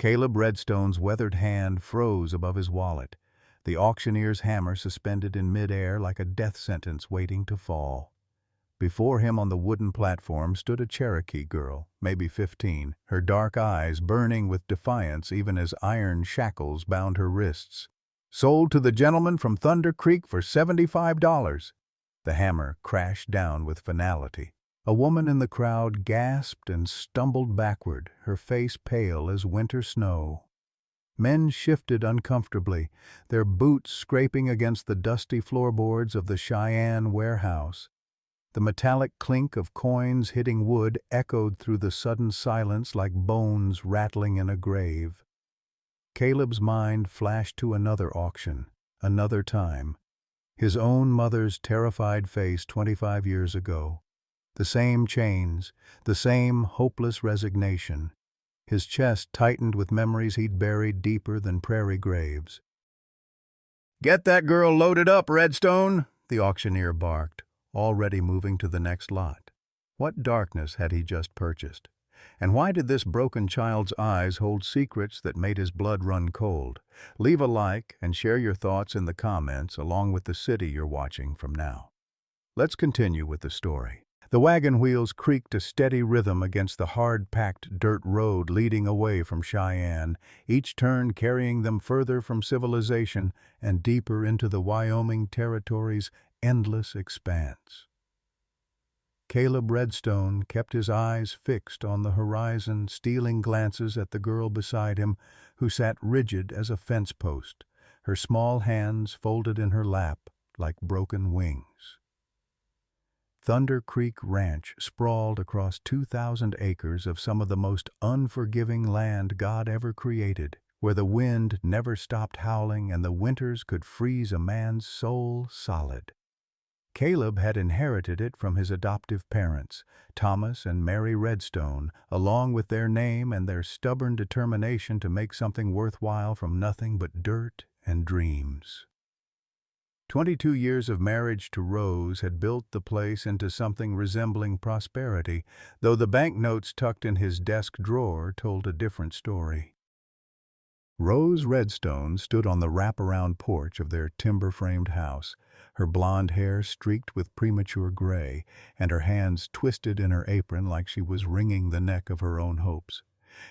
Caleb Redstone's weathered hand froze above his wallet, the auctioneer's hammer suspended in midair like a death sentence waiting to fall. Before him on the wooden platform stood a Cherokee girl, maybe 15, her dark eyes burning with defiance even as iron shackles bound her wrists. "Sold to the gentleman from Thunder Creek for $75. The hammer crashed down with finality. A woman in the crowd gasped and stumbled backward, her face pale as winter snow. Men shifted uncomfortably, their boots scraping against the dusty floorboards of the Cheyenne warehouse. The metallic clink of coins hitting wood echoed through the sudden silence like bones rattling in a grave. Caleb's mind flashed to another auction, another time. His own mother's terrified face 25 years ago. The same chains, the same hopeless resignation. His chest tightened with memories he'd buried deeper than prairie graves. "Get that girl loaded up, Redstone," the auctioneer barked, already moving to the next lot. What darkness had he just purchased? And why did this broken child's eyes hold secrets that made his blood run cold? Leave a like and share your thoughts in the comments along with the city you're watching from now. Let's continue with the story. The wagon wheels creaked a steady rhythm against the hard-packed dirt road leading away from Cheyenne, each turn carrying them further from civilization and deeper into the Wyoming Territory's endless expanse. Caleb Redstone kept his eyes fixed on the horizon, stealing glances at the girl beside him, who sat rigid as a fence post, her small hands folded in her lap like broken wings. Thunder Creek Ranch sprawled across 2,000 acres of some of the most unforgiving land God ever created, where the wind never stopped howling and the winters could freeze a man's soul solid. Caleb had inherited it from his adoptive parents, Thomas and Mary Redstone, along with their name and their stubborn determination to make something worthwhile from nothing but dirt and dreams. 22 years of marriage to Rose had built the place into something resembling prosperity, though the banknotes tucked in his desk drawer told a different story. Rose Redstone stood on the wraparound porch of their timber-framed house, her blonde hair streaked with premature gray, and her hands twisted in her apron like she was wringing the neck of her own hopes.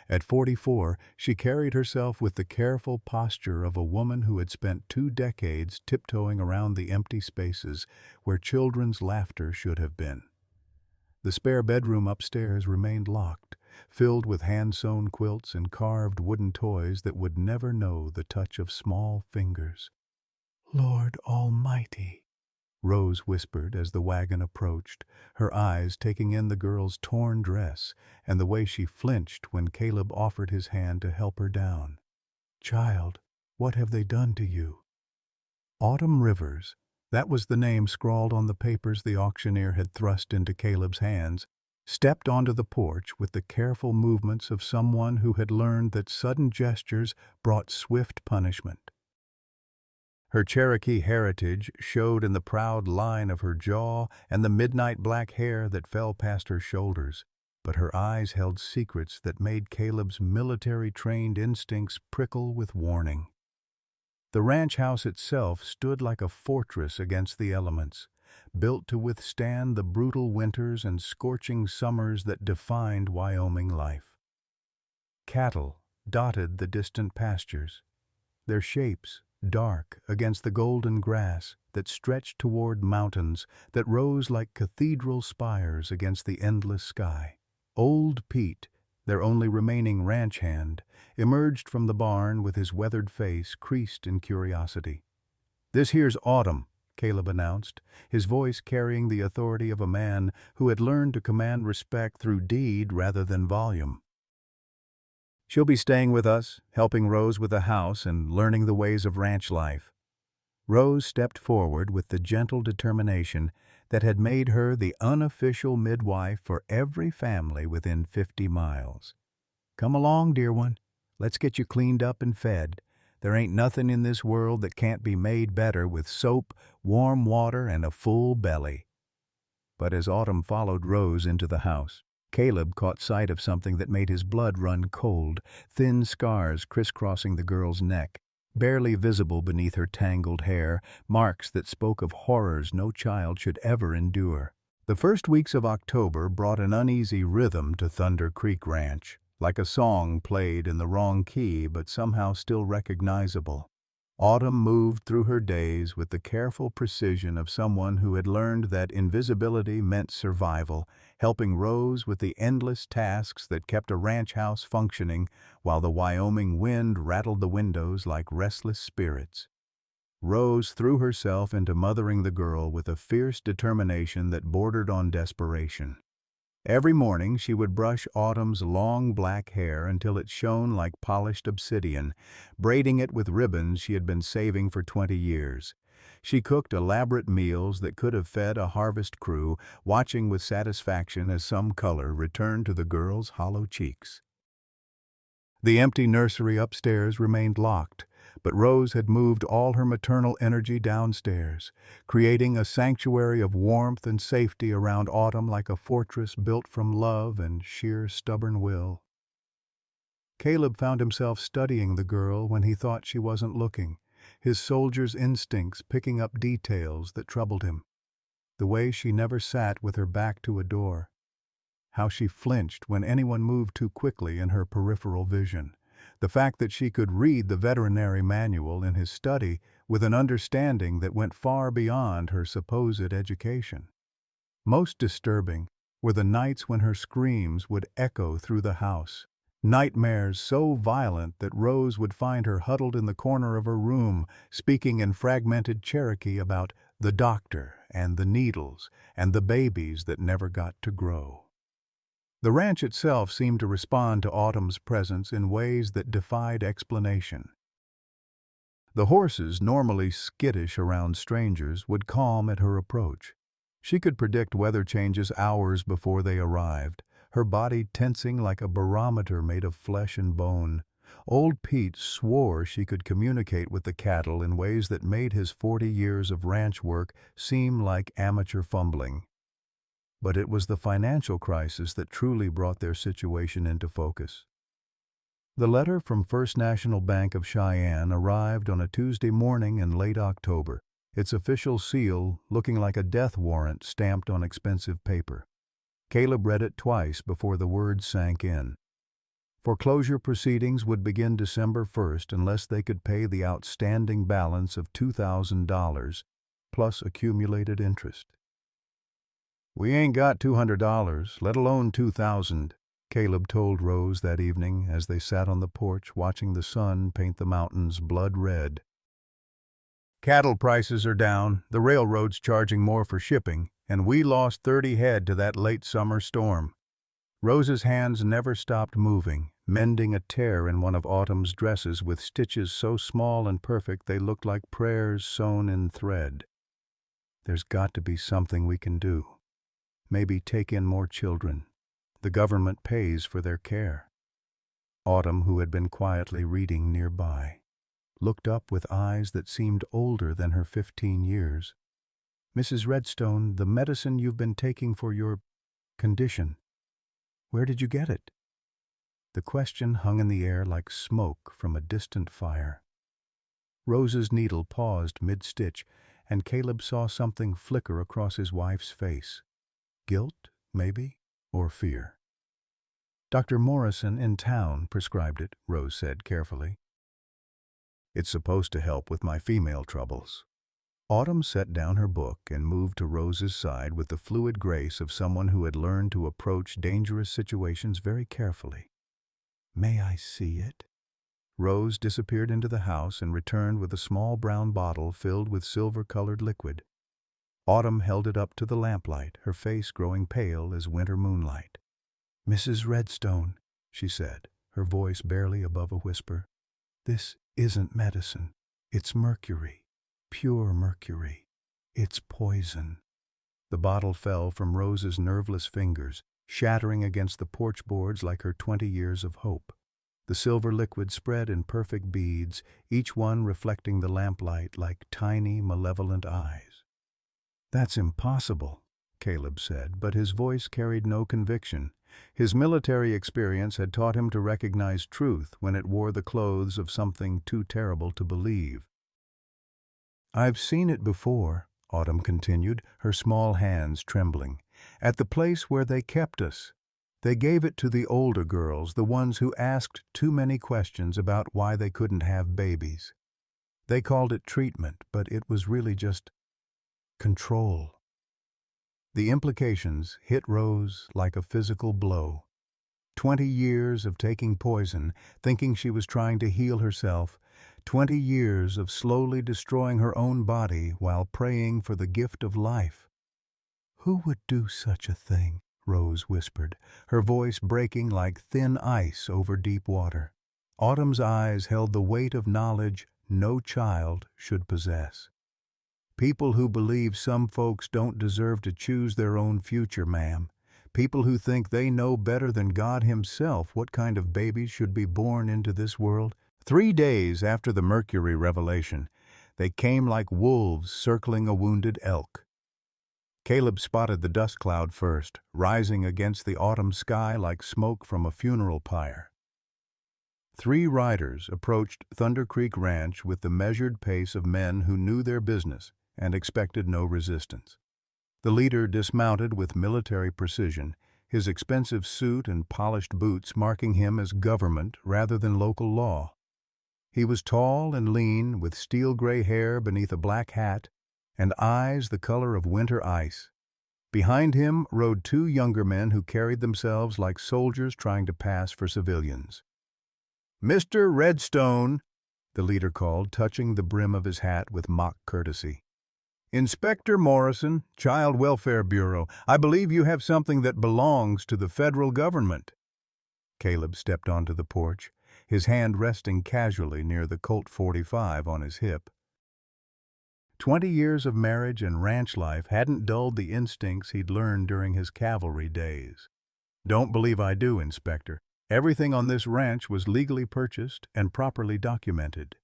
At 44, she carried herself with the careful posture of a woman who had spent 2 decades tiptoeing around the empty spaces where children's laughter should have been. The spare bedroom upstairs remained locked, filled with hand-sewn quilts and carved wooden toys that would never know the touch of small fingers. "Lord Almighty," Rose whispered as the wagon approached, her eyes taking in the girl's torn dress and the way she flinched when Caleb offered his hand to help her down. "Child, what have they done to you?" Autumn Rivers, that was the name scrawled on the papers the auctioneer had thrust into Caleb's hands, stepped onto the porch with the careful movements of someone who had learned that sudden gestures brought swift punishment. Her Cherokee heritage showed in the proud line of her jaw and the midnight black hair that fell past her shoulders, but her eyes held secrets that made Caleb's military-trained instincts prickle with warning. The ranch house itself stood like a fortress against the elements, built to withstand the brutal winters and scorching summers that defined Wyoming life. Cattle dotted the distant pastures, their shapes dark against the golden grass that stretched toward mountains that rose like cathedral spires against the endless sky. Old Pete, their only remaining ranch hand, emerged from the barn with his weathered face creased in curiosity. "This here's Autumn," Caleb announced, his voice carrying the authority of a man who had learned to command respect through deed rather than volume. "She'll be staying with us, helping Rose with the house and learning the ways of ranch life." Rose stepped forward with the gentle determination that had made her the unofficial midwife for every family within 50 miles. "Come along, dear one. Let's get you cleaned up and fed. There ain't nothing in this world that can't be made better with soap, warm water, and a full belly." But as Autumn followed Rose into the house, Caleb caught sight of something that made his blood run cold, thin scars crisscrossing the girl's neck, barely visible beneath her tangled hair, marks that spoke of horrors no child should ever endure. The first weeks of October brought an uneasy rhythm to Thunder Creek Ranch, like a song played in the wrong key but somehow still recognizable. Autumn moved through her days with the careful precision of someone who had learned that invisibility meant survival, helping Rose with the endless tasks that kept a ranch house functioning while the Wyoming wind rattled the windows like restless spirits. Rose threw herself into mothering the girl with a fierce determination that bordered on desperation. Every morning she would brush Autumn's long black hair until it shone like polished obsidian, braiding it with ribbons she had been saving for 20 years. She cooked elaborate meals that could have fed a harvest crew, watching with satisfaction as some color returned to the girl's hollow cheeks. The empty nursery upstairs remained locked, but Rose had moved all her maternal energy downstairs, creating a sanctuary of warmth and safety around Autumn like a fortress built from love and sheer stubborn will. Caleb found himself studying the girl when he thought she wasn't looking, his soldier's instincts picking up details that troubled him. The way she never sat with her back to a door, how she flinched when anyone moved too quickly in her peripheral vision, the fact that she could read the veterinary manual in his study with an understanding that went far beyond her supposed education. Most disturbing were the nights when her screams would echo through the house, nightmares so violent that Rose would find her huddled in the corner of her room, speaking in fragmented Cherokee about the doctor and the needles and the babies that never got to grow. The ranch itself seemed to respond to Autumn's presence in ways that defied explanation. The horses, normally skittish around strangers, would calm at her approach. She could predict weather changes hours before they arrived, her body tensing like a barometer made of flesh and bone. Old Pete swore she could communicate with the cattle in ways that made his 40 years of ranch work seem like amateur fumbling. But it was the financial crisis that truly brought their situation into focus. The letter from First National Bank of Cheyenne arrived on a Tuesday morning in late October, its official seal looking like a death warrant stamped on expensive paper. Caleb read it twice before the words sank in. Foreclosure proceedings would begin December 1st unless they could pay the outstanding balance of $2,000 plus accumulated interest. "We ain't got $200, let alone $2,000, Caleb told Rose that evening as they sat on the porch watching the sun paint the mountains blood red. "Cattle prices are down, the railroad's charging more for shipping, and we lost 30 head to that late summer storm." Rose's hands never stopped moving, mending a tear in one of Autumn's dresses with stitches so small and perfect they looked like prayers sewn in thread. "There's got to be something we can do. Maybe take in more children. The government pays for their care." Autumn, who had been quietly reading nearby, looked up with eyes that seemed older than her 15 years. "Mrs. Redstone, the medicine you've been taking for your condition, where did you get it?" The question hung in the air like smoke from a distant fire. Rose's needle paused mid-stitch, and Caleb saw something flicker across his wife's face. Guilt, maybe, or fear. "Dr. Morrison in town prescribed it," Rose said carefully. "It's supposed to help with my female troubles." Autumn set down her book and moved to Rose's side with the fluid grace of someone who had learned to approach dangerous situations very carefully. "May I see it?" Rose disappeared into the house and returned with a small brown bottle filled with silver-colored liquid. Autumn held it up to the lamplight, her face growing pale as winter moonlight. "Mrs. Redstone," she said, her voice barely above a whisper, "this isn't medicine. It's mercury. Pure mercury. It's poison." The bottle fell from Rose's nerveless fingers, shattering against the porch boards like her 20 years of hope. The silver liquid spread in perfect beads, each one reflecting the lamplight like tiny, malevolent eyes. "That's impossible," Caleb said, but his voice carried no conviction. His military experience had taught him to recognize truth when it wore the clothes of something too terrible to believe. "I've seen it before," Autumn continued, her small hands trembling. "At the place where they kept us. They gave it to the older girls, the ones who asked too many questions about why they couldn't have babies. They called it treatment, but it was really just control." The implications hit Rose like a physical blow. 20 years of taking poison, thinking she was trying to heal herself, 20 years of slowly destroying her own body while praying for the gift of life. "Who would do such a thing?" Rose whispered, her voice breaking like thin ice over deep water. Autumn's eyes held the weight of knowledge no child should possess. "People who believe some folks don't deserve to choose their own future, ma'am. People who think they know better than God himself what kind of babies should be born into this world." 3 days after the Mercury revelation, they came like wolves circling a wounded elk. Caleb spotted the dust cloud first, rising against the autumn sky like smoke from a funeral pyre. 3 riders approached Thunder Creek Ranch with the measured pace of men who knew their business and expected no resistance. The leader dismounted with military precision, his expensive suit and polished boots marking him as government rather than local law. He was tall and lean, with steel-gray hair beneath a black hat and eyes the color of winter ice. Behind him rode 2 younger men who carried themselves like soldiers trying to pass for civilians. "Mr. Redstone," the leader called, touching the brim of his hat with mock courtesy. "Inspector Morrison, Child Welfare Bureau. I believe you have something that belongs to the federal government." Caleb stepped onto the porch, his hand resting casually near the Colt .45 on his hip. 20 years of marriage and ranch life hadn't dulled the instincts he'd learned during his cavalry days. "Don't believe I do, Inspector. Everything on this ranch was legally purchased and properly documented."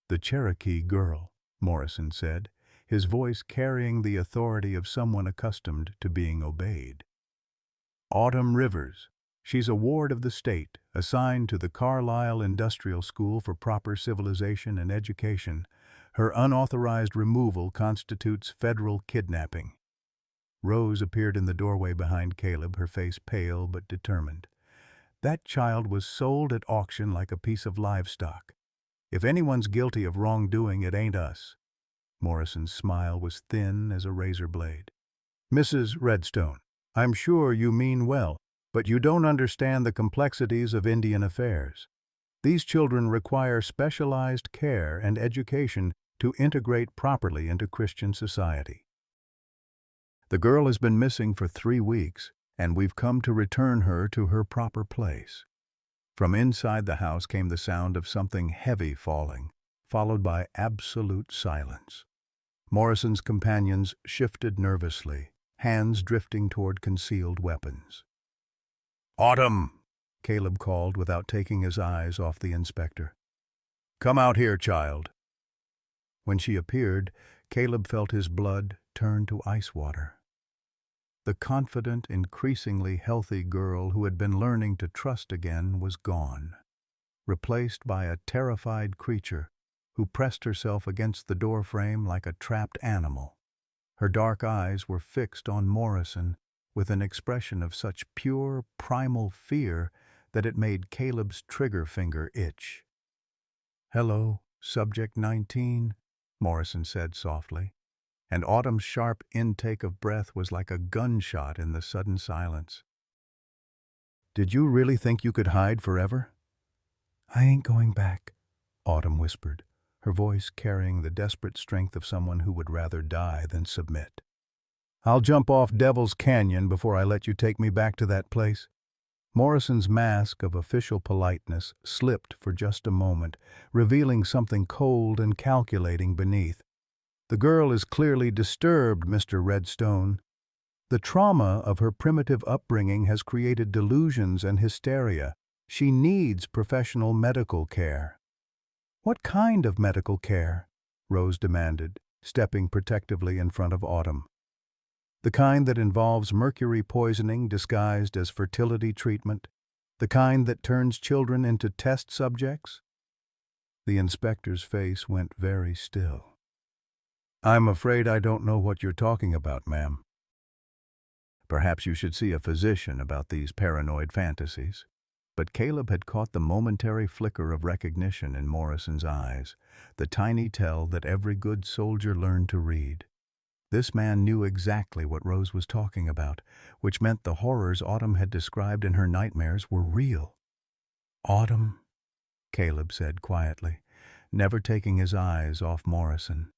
"The Cherokee girl," Morrison said, his voice carrying the authority of someone accustomed to being obeyed. "Autumn Rivers. She's a ward of the state, assigned to the Carlisle Industrial School for proper civilization and education. Her unauthorized removal constitutes federal kidnapping." Rose appeared in the doorway behind Caleb, her face pale but determined. "That child was sold at auction like a piece of livestock. If anyone's guilty of wrongdoing, it ain't us." Morrison's smile was thin as a razor blade. "Mrs. Redstone, I'm sure you mean well, but you don't understand the complexities of Indian affairs. These children require specialized care and education to integrate properly into Christian society. The girl has been missing for 3 weeks, and we've come to return her to her proper place." From inside the house came the sound of something heavy falling, followed by absolute silence. Morrison's companions shifted nervously, hands drifting toward concealed weapons. "Autumn!" Caleb called without taking his eyes off the inspector. "Come out here, child." When she appeared, Caleb felt his blood turn to ice water. The confident, increasingly healthy girl who had been learning to trust again was gone, replaced by a terrified creature who pressed herself against the doorframe like a trapped animal. Her dark eyes were fixed on Morrison with an expression of such pure, primal fear that it made Caleb's trigger finger itch. "Hello, Subject 19, Morrison said softly, and Autumn's sharp intake of breath was like a gunshot in the sudden silence. "Did you really think you could hide forever?" "I ain't going back," Autumn whispered, her voice carrying the desperate strength of someone who would rather die than submit. "I'll jump off Devil's Canyon before I let you take me back to that place." Morrison's mask of official politeness slipped for just a moment, revealing something cold and calculating beneath. "The girl is clearly disturbed, Mr. Redstone. The trauma of her primitive upbringing has created delusions and hysteria. She needs professional medical care." "What kind of medical care?" Rose demanded, stepping protectively in front of Autumn. The kind that involves mercury poisoning disguised as fertility treatment? The kind that turns children into test subjects? The inspector's face went very still. I'm afraid I don't know what you're talking about, ma'am. Perhaps you should see a physician about these paranoid fantasies. But Caleb had caught the momentary flicker of recognition in Morrison's eyes, the tiny tell that every good soldier learned to read. This man knew exactly what Rose was talking about, which meant the horrors Autumn had described in her nightmares were real. Autumn, Caleb said quietly, never taking his eyes off Morrison.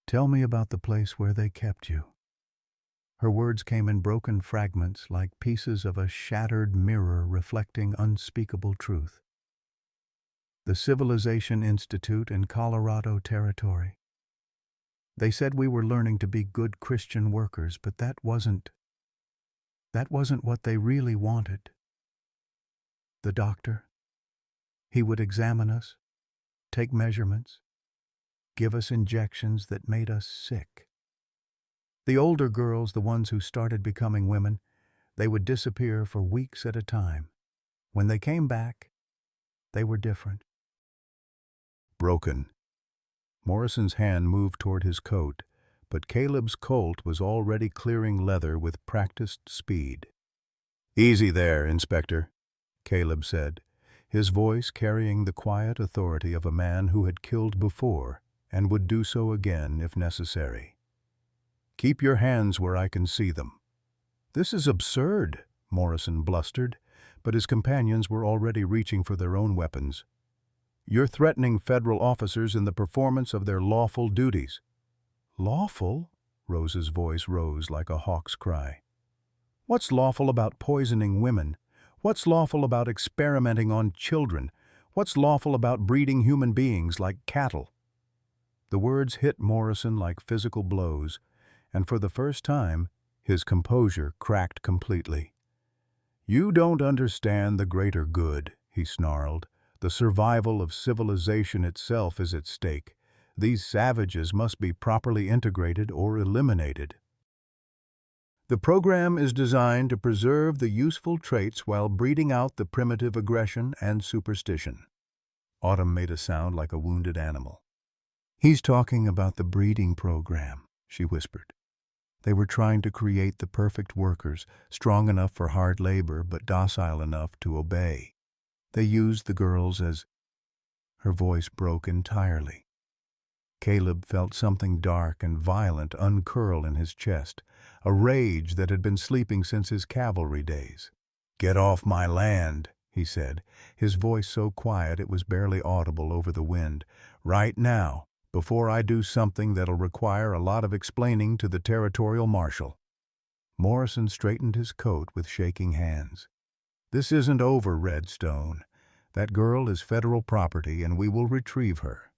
Tell me about the place where they kept you. Her words came in broken fragments like pieces of a shattered mirror reflecting unspeakable truth. The Civilization Institute in Colorado Territory. They said we were learning to be good Christian workers, but that wasn't what they really wanted. The doctor, he would examine us, take measurements, give us injections that made us sick. The older girls, the ones who started becoming women, they would disappear for weeks at a time. When they came back, they were different. Broken. Morrison's hand moved toward his coat, but Caleb's Colt was already clearing leather with practiced speed. Easy there, Inspector, Caleb said, his voice carrying the quiet authority of a man who had killed before and would do so again if necessary. Keep your hands where I can see them. This is absurd, Morrison blustered, but his companions were already reaching for their own weapons. You're threatening federal officers in the performance of their lawful duties. Lawful? Rose's voice rose like a hawk's cry. What's lawful about poisoning women? What's lawful about experimenting on children? What's lawful about breeding human beings like cattle? The words hit Morrison like physical blows, and for the first time, his composure cracked completely. You don't understand the greater good, he snarled. The survival of civilization itself is at stake. These savages must be properly integrated or eliminated. The program is designed to preserve the useful traits while breeding out the primitive aggression and superstition. Autumn made a sound like a wounded animal. He's talking about the breeding program, she whispered. They were trying to create the perfect workers, strong enough for hard labor but docile enough to obey. They used the girls as... Her voice broke entirely. Caleb felt something dark and violent uncurl in his chest, a rage that had been sleeping since his cavalry days. Get off my land, he said, his voice so quiet it was barely audible over the wind. Right now, before I do something that'll require a lot of explaining to the territorial marshal. Morrison straightened his coat with shaking hands. This isn't over, Redstone. That girl is federal property and we will retrieve her.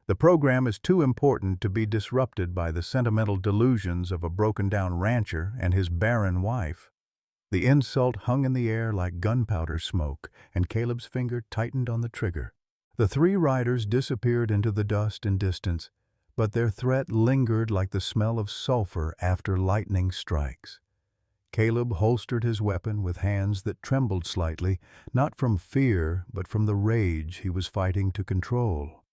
The program is too important to be disrupted by the sentimental delusions of a broken-down rancher and his barren wife. The insult hung in the air like gunpowder smoke, and Caleb's finger tightened on the trigger. The three riders disappeared into the dust and distance, but their threat lingered like the smell of sulfur after lightning strikes. Caleb holstered his weapon with hands that trembled slightly, not from fear, but from the rage he was fighting to control.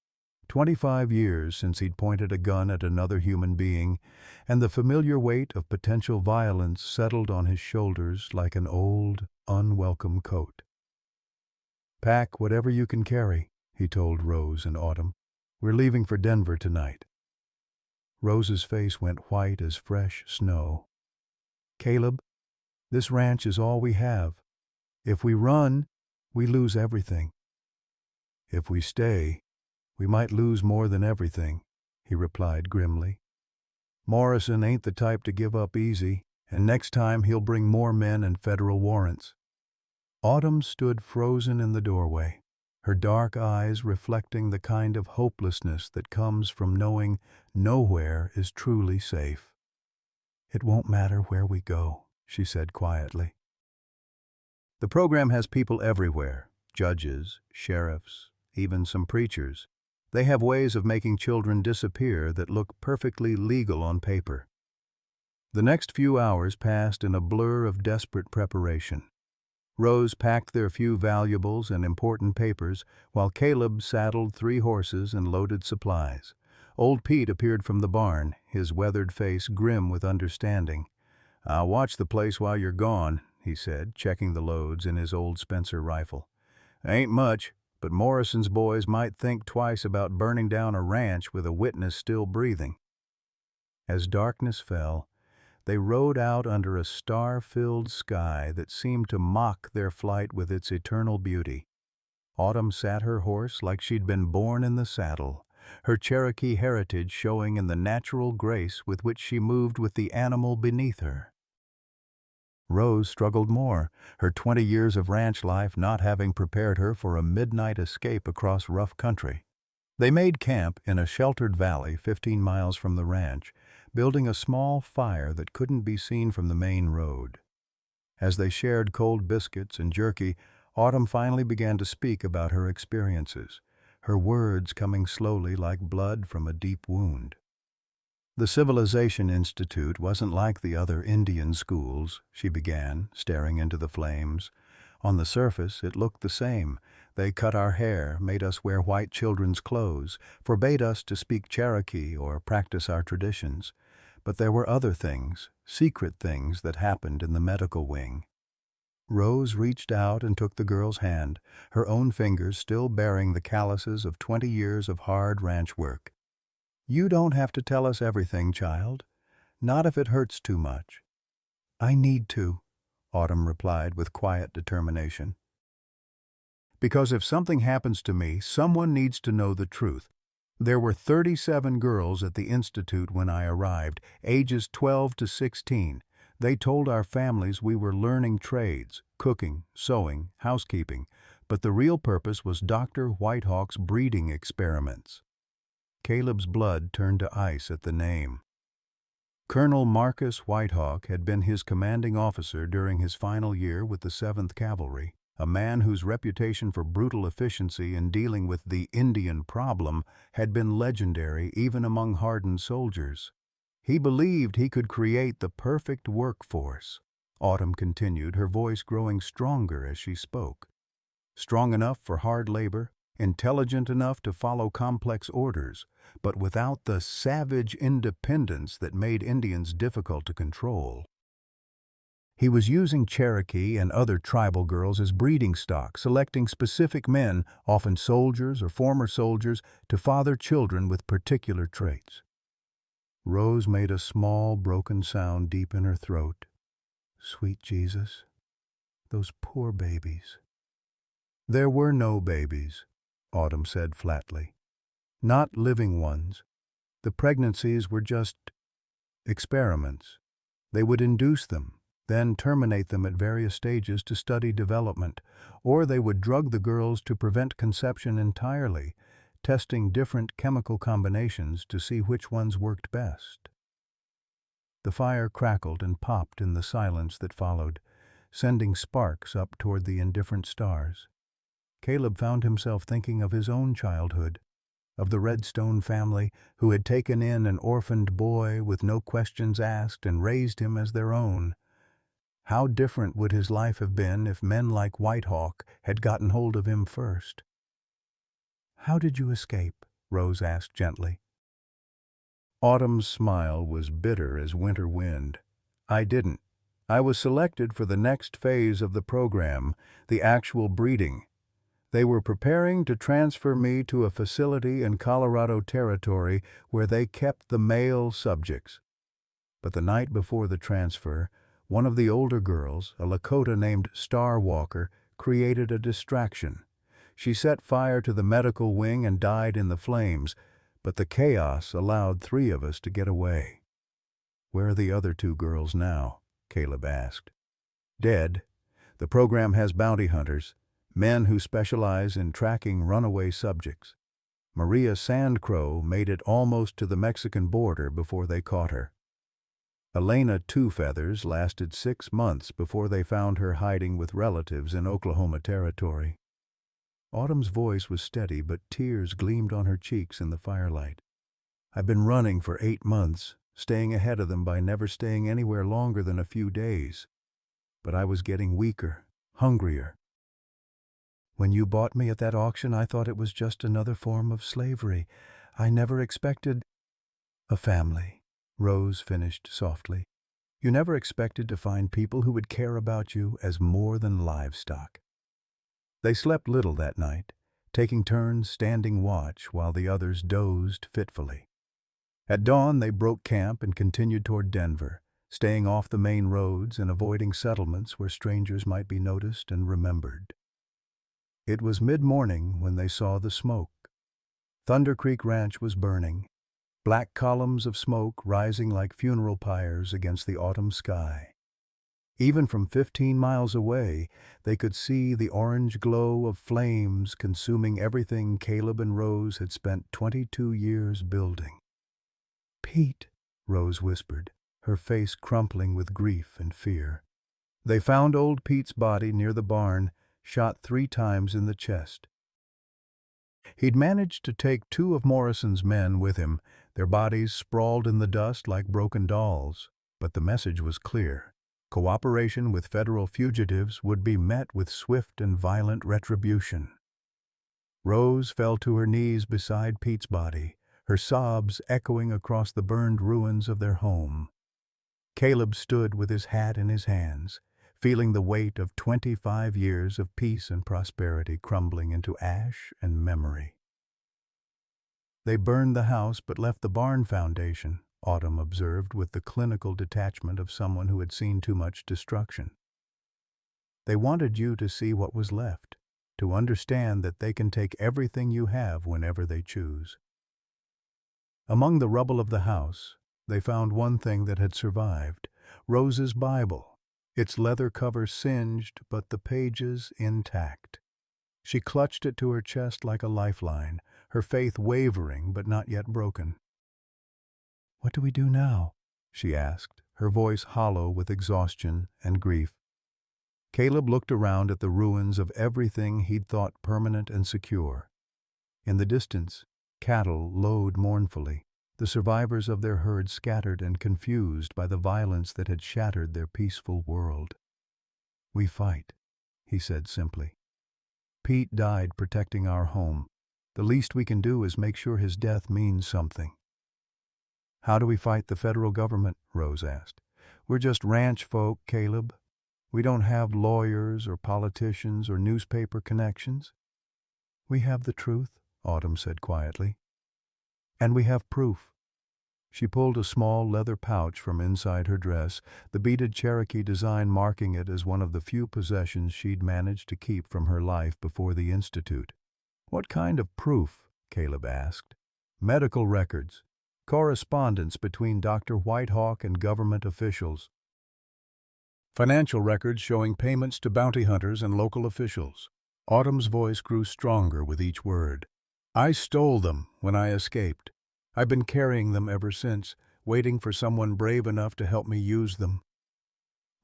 25 years since he'd pointed a gun at another human being, and the familiar weight of potential violence settled on his shoulders like an old, unwelcome coat. Pack whatever you can carry, he told Rose and Autumn. We're leaving for Denver tonight. Rose's face went white as fresh snow. Caleb, this ranch is all we have. If we run, we lose everything. If we stay, we might lose more than everything, he replied grimly. Morrison ain't the type to give up easy, and next time he'll bring more men and federal warrants. Autumn stood frozen in the doorway, her dark eyes reflecting the kind of hopelessness that comes from knowing nowhere is truly safe. It won't matter where we go, she said quietly. The program has people everywhere, judges, sheriffs, even some preachers. They have ways of making children disappear that look perfectly legal on paper. The next few hours passed in a blur of desperate preparation. Rose packed their few valuables and important papers, while Caleb saddled 3 horses and loaded supplies. Old Pete appeared from the barn, his weathered face grim with understanding. "I'll watch the place while you're gone," he said, checking the loads in his old Spencer rifle. "Ain't much, but Morrison's boys might think twice about burning down a ranch with a witness still breathing." As darkness fell, they rode out under a star-filled sky that seemed to mock their flight with its eternal beauty. Autumn sat her horse like she'd been born in the saddle, her Cherokee heritage showing in the natural grace with which she moved with the animal beneath her. Rose struggled more, her 20 years of ranch life not having prepared her for a midnight escape across rough country. They made camp in a sheltered valley 15 miles from the ranch, building a small fire that couldn't be seen from the main road. As they shared cold biscuits and jerky, Autumn finally began to speak about her experiences, her words coming slowly like blood from a deep wound. "The Civilization Institute wasn't like the other Indian schools," she began, staring into the flames. "On the surface, it looked the same. They cut our hair, made us wear white children's clothes, forbade us to speak Cherokee or practice our traditions. But there were other things, secret things that happened in the medical wing." Rose reached out and took the girl's hand, her own fingers still bearing the calluses of 20 years of hard ranch work. "You don't have to tell us everything, child. Not if it hurts too much." "I need to," Autumn replied with quiet determination. "Because if something happens to me, someone needs to know the truth. There were 37 girls at the Institute when I arrived, ages 12 to 16. They told our families we were learning trades, cooking, sewing, housekeeping, but the real purpose was Dr. Whitehawk's breeding experiments." Caleb's blood turned to ice at the name. Colonel Marcus Whitehawk had been his commanding officer during his final year with the 7th Cavalry, a man whose reputation for brutal efficiency in dealing with the Indian problem had been legendary even among hardened soldiers. He believed he could create the perfect workforce. Autumn continued, her voice growing stronger as she spoke. "Strong enough for hard labor, intelligent enough to follow complex orders, but without the savage independence that made Indians difficult to control. He was using Cherokee and other tribal girls as breeding stock, selecting specific men, often soldiers or former soldiers, to father children with particular traits." Rose made a small, broken sound deep in her throat. "Sweet Jesus, those poor babies." "There were no babies," Autumn said flatly. "Not living ones. The pregnancies were just experiments. They would induce them, then terminate them at various stages to study development, or they would drug the girls to prevent conception entirely, testing different chemical combinations to see which ones worked best." The fire crackled and popped in the silence that followed, sending sparks up toward the indifferent stars. Caleb found himself thinking of his own childhood, of the Redstone family who had taken in an orphaned boy with no questions asked and raised him as their own. How different would his life have been if men like Whitehawk had gotten hold of him first? "How did you escape?" Rose asked gently. Autumn's smile was bitter as winter wind. "I didn't. I was selected for the next phase of the program, the actual breeding. They were preparing to transfer me to a facility in Colorado Territory where they kept the male subjects. But the night before the transfer, one of the older girls, a Lakota named Star Walker, created a distraction. She set fire to the medical wing and died in the flames, but the chaos allowed 3 of us to get away." "Where are the other 2 girls now?" Caleb asked. "Dead. The program has bounty hunters, men who specialize in tracking runaway subjects. Maria Sandcrow made it almost to the Mexican border before they caught her. Elena Two Feathers lasted 6 months before they found her hiding with relatives in Oklahoma Territory." Autumn's voice was steady, but tears gleamed on her cheeks in the firelight. "I've been running for 8 months, staying ahead of them by never staying anywhere longer than a few days. But I was getting weaker, hungrier. When you bought me at that auction, I thought it was just another form of slavery. I never expected a family, Rose finished softly. You never expected to find people who would care about you as more than livestock. They slept little that night, taking turns standing watch while the others dozed fitfully. At dawn, they broke camp and continued toward Denver, staying off the main roads and avoiding settlements where strangers might be noticed and remembered. It was mid-morning when they saw the smoke. Thunder Creek Ranch was burning, black columns of smoke rising like funeral pyres against the autumn sky. Even from 15 miles away, they could see the orange glow of flames consuming everything Caleb and Rose had spent 22 years building. "Pete," Rose whispered, her face crumpling with grief and fear. They found old Pete's body near the barn, shot 3 times in the chest. He'd managed to take 2 of Morrison's men with him, their bodies sprawled in the dust like broken dolls. But the message was clear. Cooperation with federal fugitives would be met with swift and violent retribution. Rose fell to her knees beside Pete's body, her sobs echoing across the burned ruins of their home. Caleb stood with his hat in his hands, feeling the weight of 25 years of peace and prosperity crumbling into ash and memory. They burned the house but left the barn foundation, Autumn observed with the clinical detachment of someone who had seen too much destruction. They wanted you to see what was left, to understand that they can take everything you have whenever they choose. Among the rubble of the house, they found one thing that had survived, Rose's Bible, its leather cover singed but the pages intact. She clutched it to her chest like a lifeline, her faith wavering but not yet broken. "What do we do now?" she asked, her voice hollow with exhaustion and grief. Caleb looked around at the ruins of everything he'd thought permanent and secure. In the distance, cattle lowed mournfully, the survivors of their herd scattered and confused by the violence that had shattered their peaceful world. "We fight," he said simply. "Pete died protecting our home. The least we can do is make sure his death means something." "How do we fight the federal government?" Rose asked. "We're just ranch folk, Caleb. We don't have lawyers or politicians or newspaper connections." "We have the truth," Autumn said quietly. "And we have proof." She pulled a small leather pouch from inside her dress, the beaded Cherokee design marking it as one of the few possessions she'd managed to keep from her life before the Institute. "What kind of proof?" Caleb asked. "Medical records, correspondence between Dr. Whitehawk and government officials, financial records showing payments to bounty hunters and local officials." Autumn's voice grew stronger with each word. "I stole them when I escaped. I've been carrying them ever since, waiting for someone brave enough to help me use them."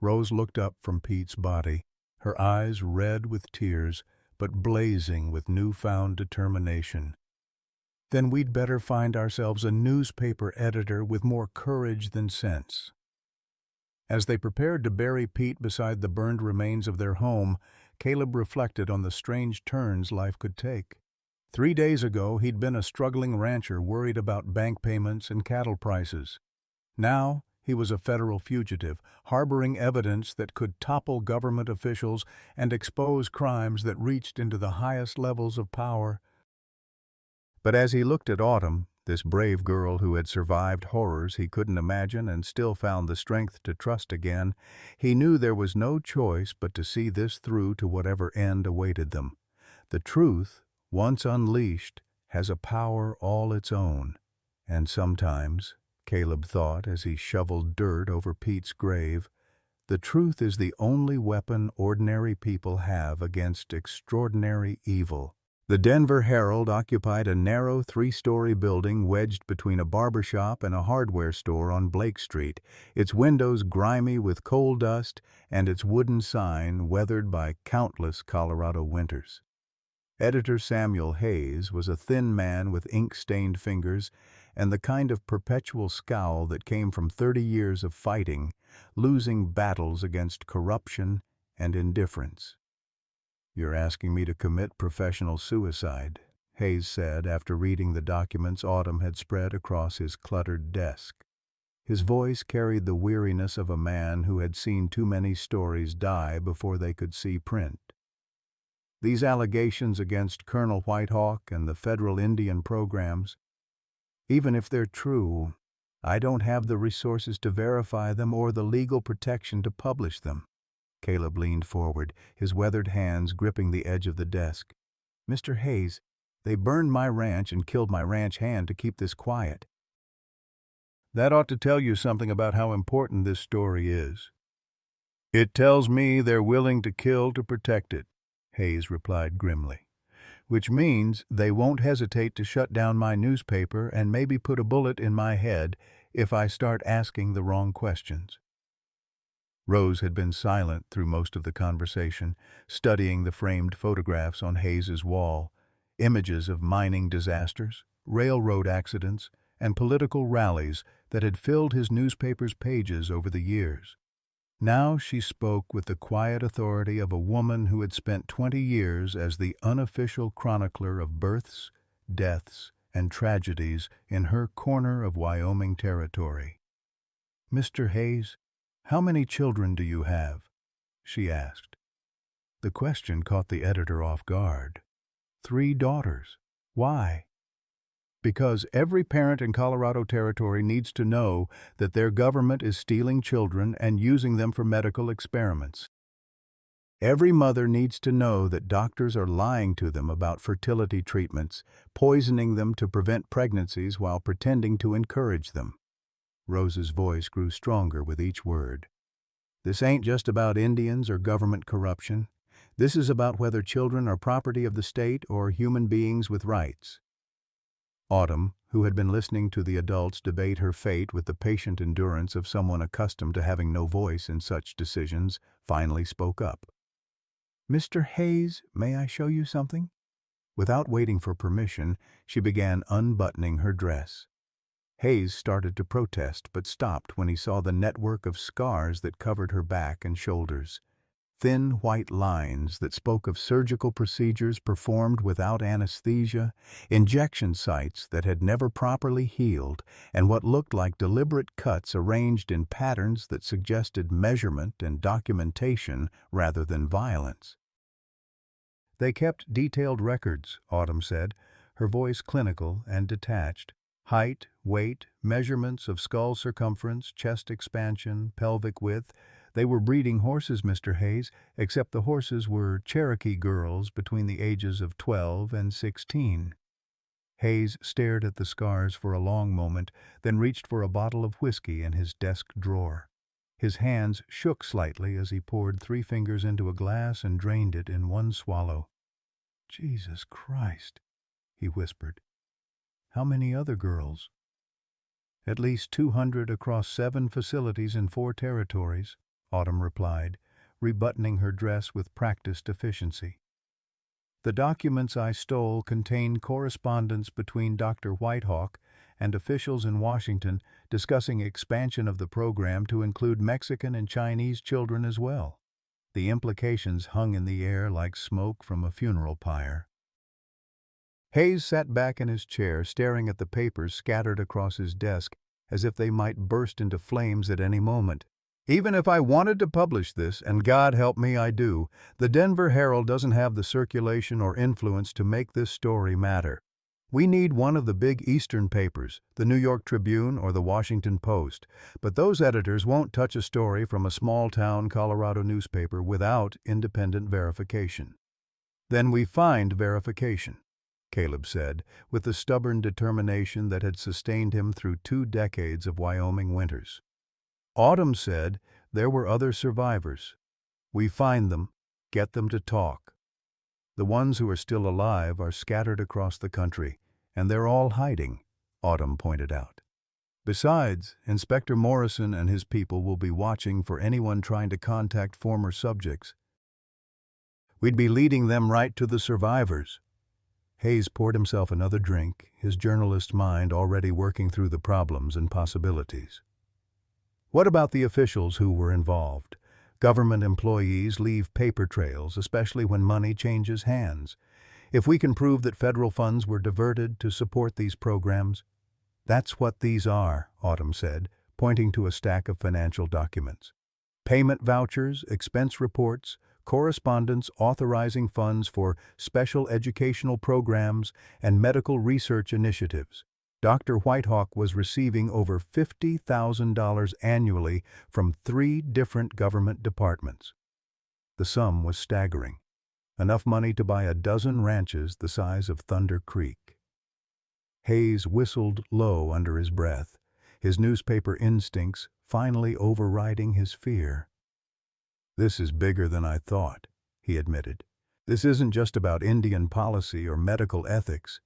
Rose looked up from Pete's body, her eyes red with tears, but blazing with newfound determination. "Then we'd better find ourselves a newspaper editor with more courage than sense." As they prepared to bury Pete beside the burned remains of their home, Caleb reflected on the strange turns life could take. 3 days ago, he'd been a struggling rancher worried about bank payments and cattle prices. Now, he was a federal fugitive, harboring evidence that could topple government officials and expose crimes that reached into the highest levels of power. But as he looked at Autumn, this brave girl who had survived horrors he couldn't imagine and still found the strength to trust again, he knew there was no choice but to see this through to whatever end awaited them. The truth, once unleashed, has a power all its own. And sometimes, Caleb thought as he shoveled dirt over Pete's grave, the truth is the only weapon ordinary people have against extraordinary evil. The Denver Herald occupied a narrow 3-story building wedged between a barber shop and a hardware store on Blake Street, its windows grimy with coal dust and its wooden sign weathered by countless Colorado winters. Editor Samuel Hayes was a thin man with ink-stained fingers, and the kind of perpetual scowl that came from 30 years of fighting, losing battles against corruption and indifference. "You're asking me to commit professional suicide," Hayes said after reading the documents Autumn had spread across his cluttered desk. His voice carried the weariness of a man who had seen too many stories die before they could see print. "These allegations against Colonel Whitehawk and the federal Indian programs, even if they're true, I don't have the resources to verify them or the legal protection to publish them." Caleb leaned forward, his weathered hands gripping the edge of the desk. "Mr. Hayes, they burned my ranch and killed my ranch hand to keep this quiet." "That ought to tell you something about how important this story is." "It tells me they're willing to kill to protect it," Hayes replied grimly. "Which means they won't hesitate to shut down my newspaper and maybe put a bullet in my head if I start asking the wrong questions." Rose had been silent through most of the conversation, studying the framed photographs on Hayes's wall, images of mining disasters, railroad accidents, and political rallies that had filled his newspaper's pages over the years. Now she spoke with the quiet authority of a woman who had spent 20 years as the unofficial chronicler of births, deaths, and tragedies in her corner of Wyoming territory. "Mr. Hayes, how many children do you have?" she asked. The question caught the editor off guard. 3 daughters. Why? "Because every parent in Colorado Territory needs to know that their government is stealing children and using them for medical experiments. Every mother needs to know that doctors are lying to them about fertility treatments, poisoning them to prevent pregnancies while pretending to encourage them." Rose's voice grew stronger with each word. "This ain't just about Indians or government corruption. This is about whether children are property of the state or human beings with rights." Autumn, who had been listening to the adults debate her fate with the patient endurance of someone accustomed to having no voice in such decisions, finally spoke up. "Mr. Hayes, may I show you something?" Without waiting for permission, she began unbuttoning her dress. Hayes started to protest but stopped when he saw the network of scars that covered her back and shoulders. Thin white lines that spoke of surgical procedures performed without anesthesia, injection sites that had never properly healed, and what looked like deliberate cuts arranged in patterns that suggested measurement and documentation rather than violence. "They kept detailed records," Autumn said, her voice clinical and detached. "Height, weight, measurements of skull circumference, chest expansion, pelvic width. They were breeding horses, Mr. Hayes, except the horses were Cherokee girls between the ages of 12 and 16. Hayes stared at the scars for a long moment, then reached for a bottle of whiskey in his desk drawer. His hands shook slightly as he poured 3 fingers into a glass and drained it in one swallow. "Jesus Christ," he whispered. "How many other girls?" "At least 200 across 7 facilities in 4 territories," Autumn replied, rebuttoning her dress with practiced efficiency. "The documents I stole contain correspondence between Dr. Whitehawk and officials in Washington discussing expansion of the program to include Mexican and Chinese children as well." The implications hung in the air like smoke from a funeral pyre. Hayes sat back in his chair, staring at the papers scattered across his desk as if they might burst into flames at any moment. "Even if I wanted to publish this, and God help me I do, the Denver Herald doesn't have the circulation or influence to make this story matter. We need one of the big Eastern papers, the New York Tribune or the Washington Post, but those editors won't touch a story from a small-town Colorado newspaper without independent verification." "Then we find verification," Caleb said, with the stubborn determination that had sustained him through 2 decades of Wyoming winters. "Autumn said there were other survivors. We find them, get them to talk. The ones who are still alive are scattered across the country, and they're all hiding," Autumn pointed out. "Besides, Inspector Morrison and his people will be watching for anyone trying to contact former subjects. We'd be leading them right to the survivors." Hayes poured himself another drink, his journalist's mind already working through the problems and possibilities. What about the officials who were involved? Government employees leave paper trails, especially when money changes hands. If we can prove that federal funds were diverted to support these programs, that's what these are, Autumn said, pointing to a stack of financial documents. Payment vouchers, expense reports, correspondence authorizing funds for special educational programs and medical research initiatives. Dr. Whitehawk was receiving over $50,000 annually from 3 different government departments. The sum was staggering, enough money to buy a dozen ranches the size of Thunder Creek. Hayes whistled low under his breath, his newspaper instincts finally overriding his fear. "This is bigger than I thought," he admitted. "This isn't just about Indian policy or medical ethics.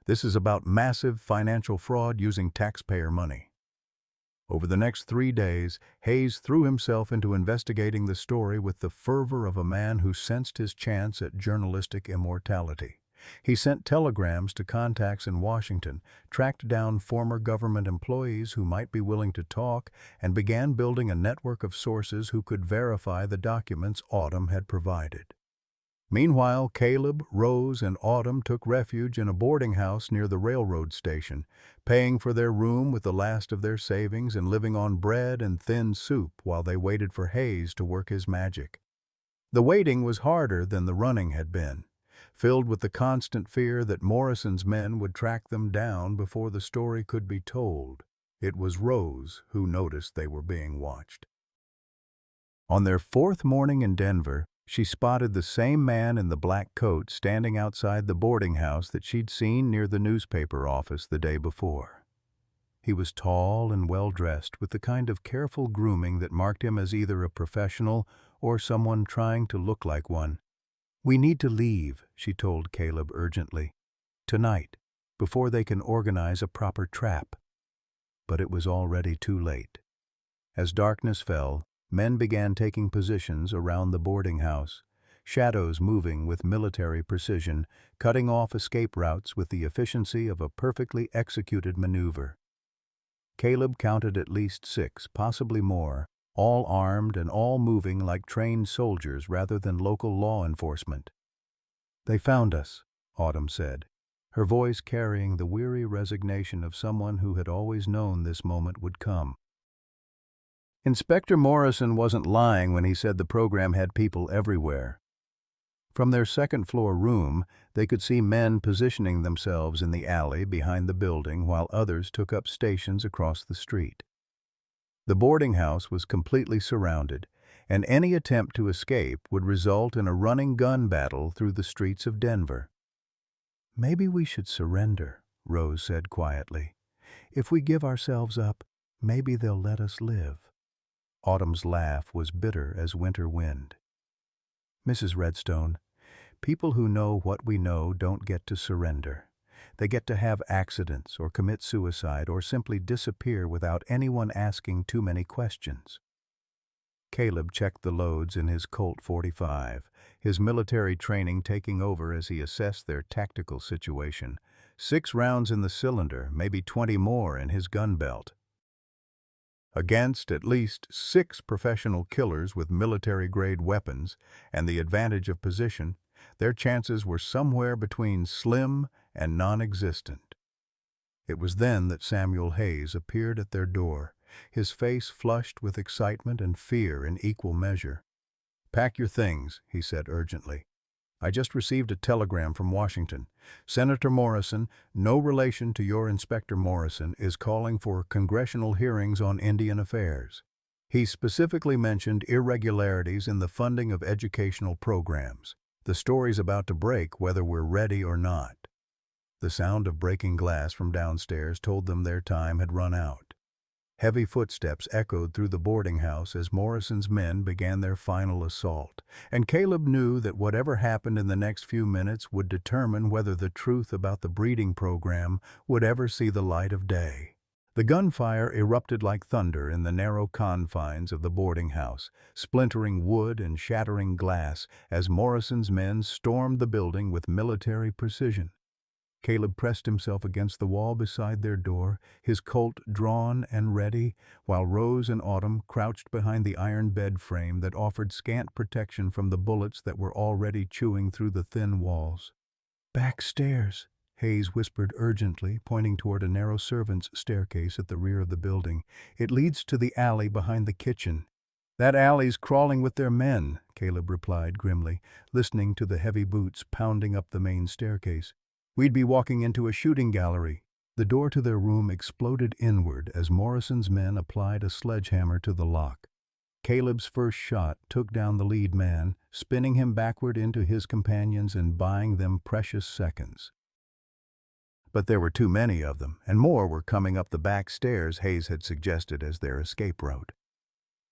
This is about massive financial fraud using taxpayer money." Over the next 3 days, Hayes threw himself into investigating the story with the fervor of a man who sensed his chance at journalistic immortality. He sent telegrams to contacts in Washington, tracked down former government employees who might be willing to talk, and began building a network of sources who could verify the documents Autumn had provided. Meanwhile, Caleb, Rose, and Autumn took refuge in a boarding house near the railroad station, paying for their room with the last of their savings and living on bread and thin soup while they waited for Hayes to work his magic. The waiting was harder than the running had been, filled with the constant fear that Morrison's men would track them down before the story could be told. It was Rose who noticed they were being watched. On their 4th morning in Denver, she spotted the same man in the black coat standing outside the boarding house that she'd seen near the newspaper office the day before. He was tall and well-dressed, with the kind of careful grooming that marked him as either a professional or someone trying to look like one. "We need to leave," she told Caleb urgently. "Tonight, before they can organize a proper trap." But it was already too late. As darkness fell, men began taking positions around the boarding house, shadows moving with military precision, cutting off escape routes with the efficiency of a perfectly executed maneuver. Caleb counted at least 6, possibly more, all armed and all moving like trained soldiers rather than local law enforcement. "They found us," Autumn said, her voice carrying the weary resignation of someone who had always known this moment would come. Inspector Morrison wasn't lying when he said the program had people everywhere. From their second-floor room, they could see men positioning themselves in the alley behind the building while others took up stations across the street. The boarding house was completely surrounded, and any attempt to escape would result in a running gun battle through the streets of Denver. "Maybe we should surrender," Rose said quietly. "If we give ourselves up, maybe they'll let us live." Autumn's laugh was bitter as winter wind. "Mrs. Redstone, people who know what we know don't get to surrender. They get to have accidents or commit suicide or simply disappear without anyone asking too many questions." Caleb checked the loads in his Colt 45, his military training taking over as he assessed their tactical situation. 6 rounds in the cylinder, maybe 20 more in his gun belt. Against at least 6 professional killers with military-grade weapons and the advantage of position, their chances were somewhere between slim and non-existent. It was then that Samuel Hayes appeared at their door, his face flushed with excitement and fear in equal measure. "Pack your things," he said urgently. "I just received a telegram from Washington. Senator Morrison, no relation to your Inspector Morrison, is calling for congressional hearings on Indian affairs. He specifically mentioned irregularities in the funding of educational programs. The story's about to break whether we're ready or not." The sound of breaking glass from downstairs told them their time had run out. Heavy footsteps echoed through the boarding house as Morrison's men began their final assault, and Caleb knew that whatever happened in the next few minutes would determine whether the truth about the breeding program would ever see the light of day. The gunfire erupted like thunder in the narrow confines of the boarding house, splintering wood and shattering glass as Morrison's men stormed the building with military precision. Caleb pressed himself against the wall beside their door, his Colt drawn and ready, while Rose and Autumn crouched behind the iron bed frame that offered scant protection from the bullets that were already chewing through the thin walls. "Back stairs," Hayes whispered urgently, pointing toward a narrow servants' staircase at the rear of the building. "It leads to the alley behind the kitchen." "That alley's crawling with their men," Caleb replied grimly, listening to the heavy boots pounding up the main staircase. "We'd be walking into a shooting gallery." The door to their room exploded inward as Morrison's men applied a sledgehammer to the lock. Caleb's first shot took down the lead man, spinning him backward into his companions and buying them precious seconds. But there were too many of them, and more were coming up the back stairs Hayes had suggested as their escape route.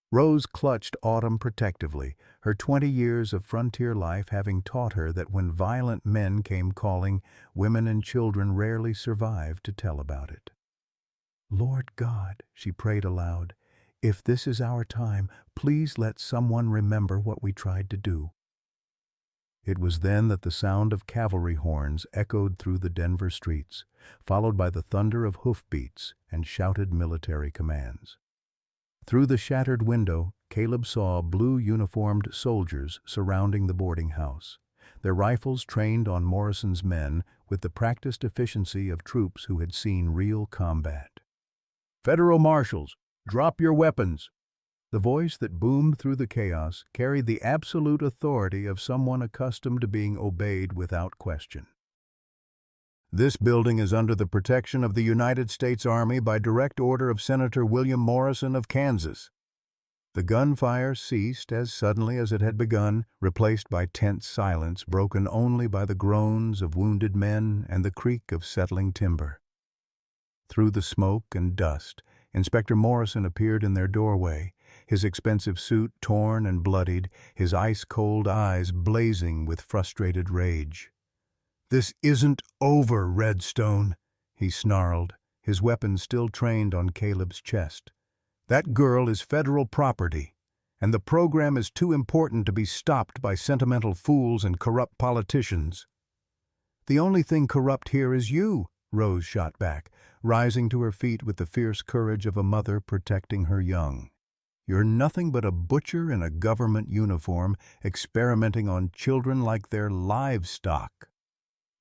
Rose clutched Autumn protectively, her 20 years of frontier life having taught her that when violent men came calling, women and children rarely survived to tell about it. "Lord God," she prayed aloud, "if this is our time, please let someone remember what we tried to do." It was then that the sound of cavalry horns echoed through the Denver streets, followed by the thunder of hoofbeats and shouted military commands. Through the shattered window, Caleb saw blue-uniformed soldiers surrounding the boarding house, their rifles trained on Morrison's men with the practiced efficiency of troops who had seen real combat. "Federal marshals, drop your weapons!" The voice that boomed through the chaos carried the absolute authority of someone accustomed to being obeyed without question. "This building is under the protection of the United States Army by direct order of Senator William Morrison of Kansas." The gunfire ceased as suddenly as it had begun, replaced by tense silence broken only by the groans of wounded men and the creak of settling timber. Through the smoke and dust, Inspector Morrison appeared in their doorway, his expensive suit torn and bloodied, his ice-cold eyes blazing with frustrated rage. "This isn't over, Redstone," he snarled, his weapon still trained on Caleb's chest. "That girl is federal property, and the program is too important to be stopped by sentimental fools and corrupt politicians." "The only thing corrupt here is you," Rose shot back, rising to her feet with the fierce courage of a mother protecting her young. "You're nothing but a butcher in a government uniform, experimenting on children like they're livestock."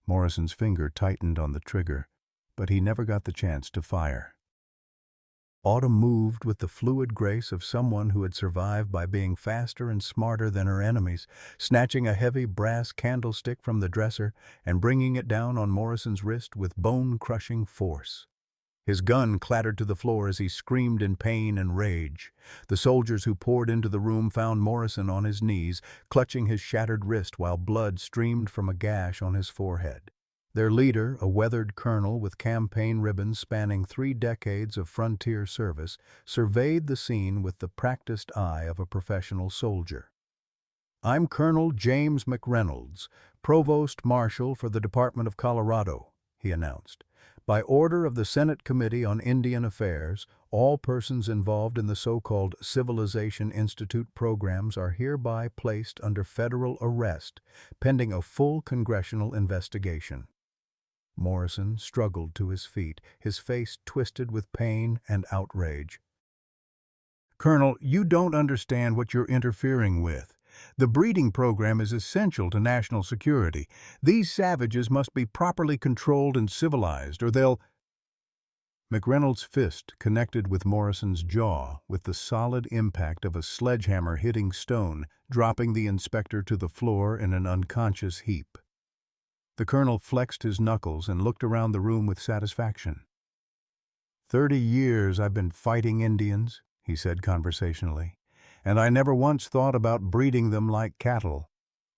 Morrison's finger tightened on the trigger, but he never got the chance to fire. Autumn moved with the fluid grace of someone who had survived by being faster and smarter than her enemies, snatching a heavy brass candlestick from the dresser and bringing it down on Morrison's wrist with bone-crushing force. His gun clattered to the floor as he screamed in pain and rage. The soldiers who poured into the room found Morrison on his knees, clutching his shattered wrist while blood streamed from a gash on his forehead. Their leader, a weathered colonel with campaign ribbons spanning 3 decades of frontier service, surveyed the scene with the practiced eye of a professional soldier. "I'm Colonel James McReynolds, Provost Marshal for the Department of Colorado," he announced. "By order of the Senate Committee on Indian Affairs, all persons involved in the so-called Civilization Institute programs are hereby placed under federal arrest, pending a full congressional investigation." Morrison struggled to his feet, his face twisted with pain and outrage. "Colonel, you don't understand what you're interfering with. The breeding program is essential to national security. These savages must be properly controlled and civilized, or they'll—" McReynolds' fist connected with Morrison's jaw with the solid impact of a sledgehammer hitting stone, dropping the inspector to the floor in an unconscious heap. The colonel flexed his knuckles and looked around the room with satisfaction. "30 years I've been fighting Indians," he said conversationally, "and I never once thought about breeding them like cattle.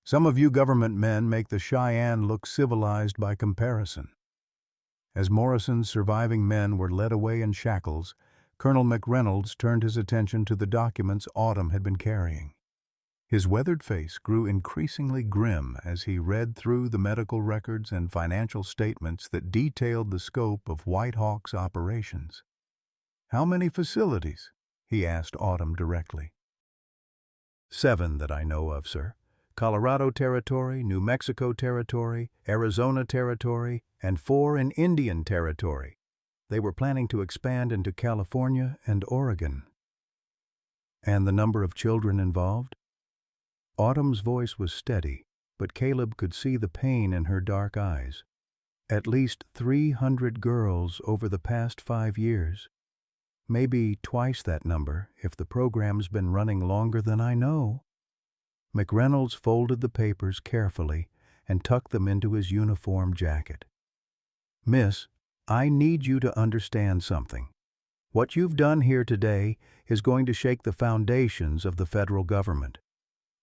Some of you government men make the Cheyenne look civilized by comparison." As Morrison's surviving men were led away in shackles, Colonel McReynolds turned his attention to the documents Autumn had been carrying. His weathered face grew increasingly grim as he read through the medical records and financial statements that detailed the scope of White Hawk's operations. How many facilities? He asked Autumn directly. 7 that I know of, sir. Colorado Territory, New Mexico Territory, Arizona Territory, and 4 in Indian Territory. They were planning to expand into California and Oregon. And the number of children involved? Autumn's voice was steady, but Caleb could see the pain in her dark eyes. At least 300 girls over the past 5 years. Maybe twice that number if the program's been running longer than I know. McReynolds folded the papers carefully and tucked them into his uniform jacket. Miss, I need you to understand something. What you've done here today is going to shake the foundations of the federal government.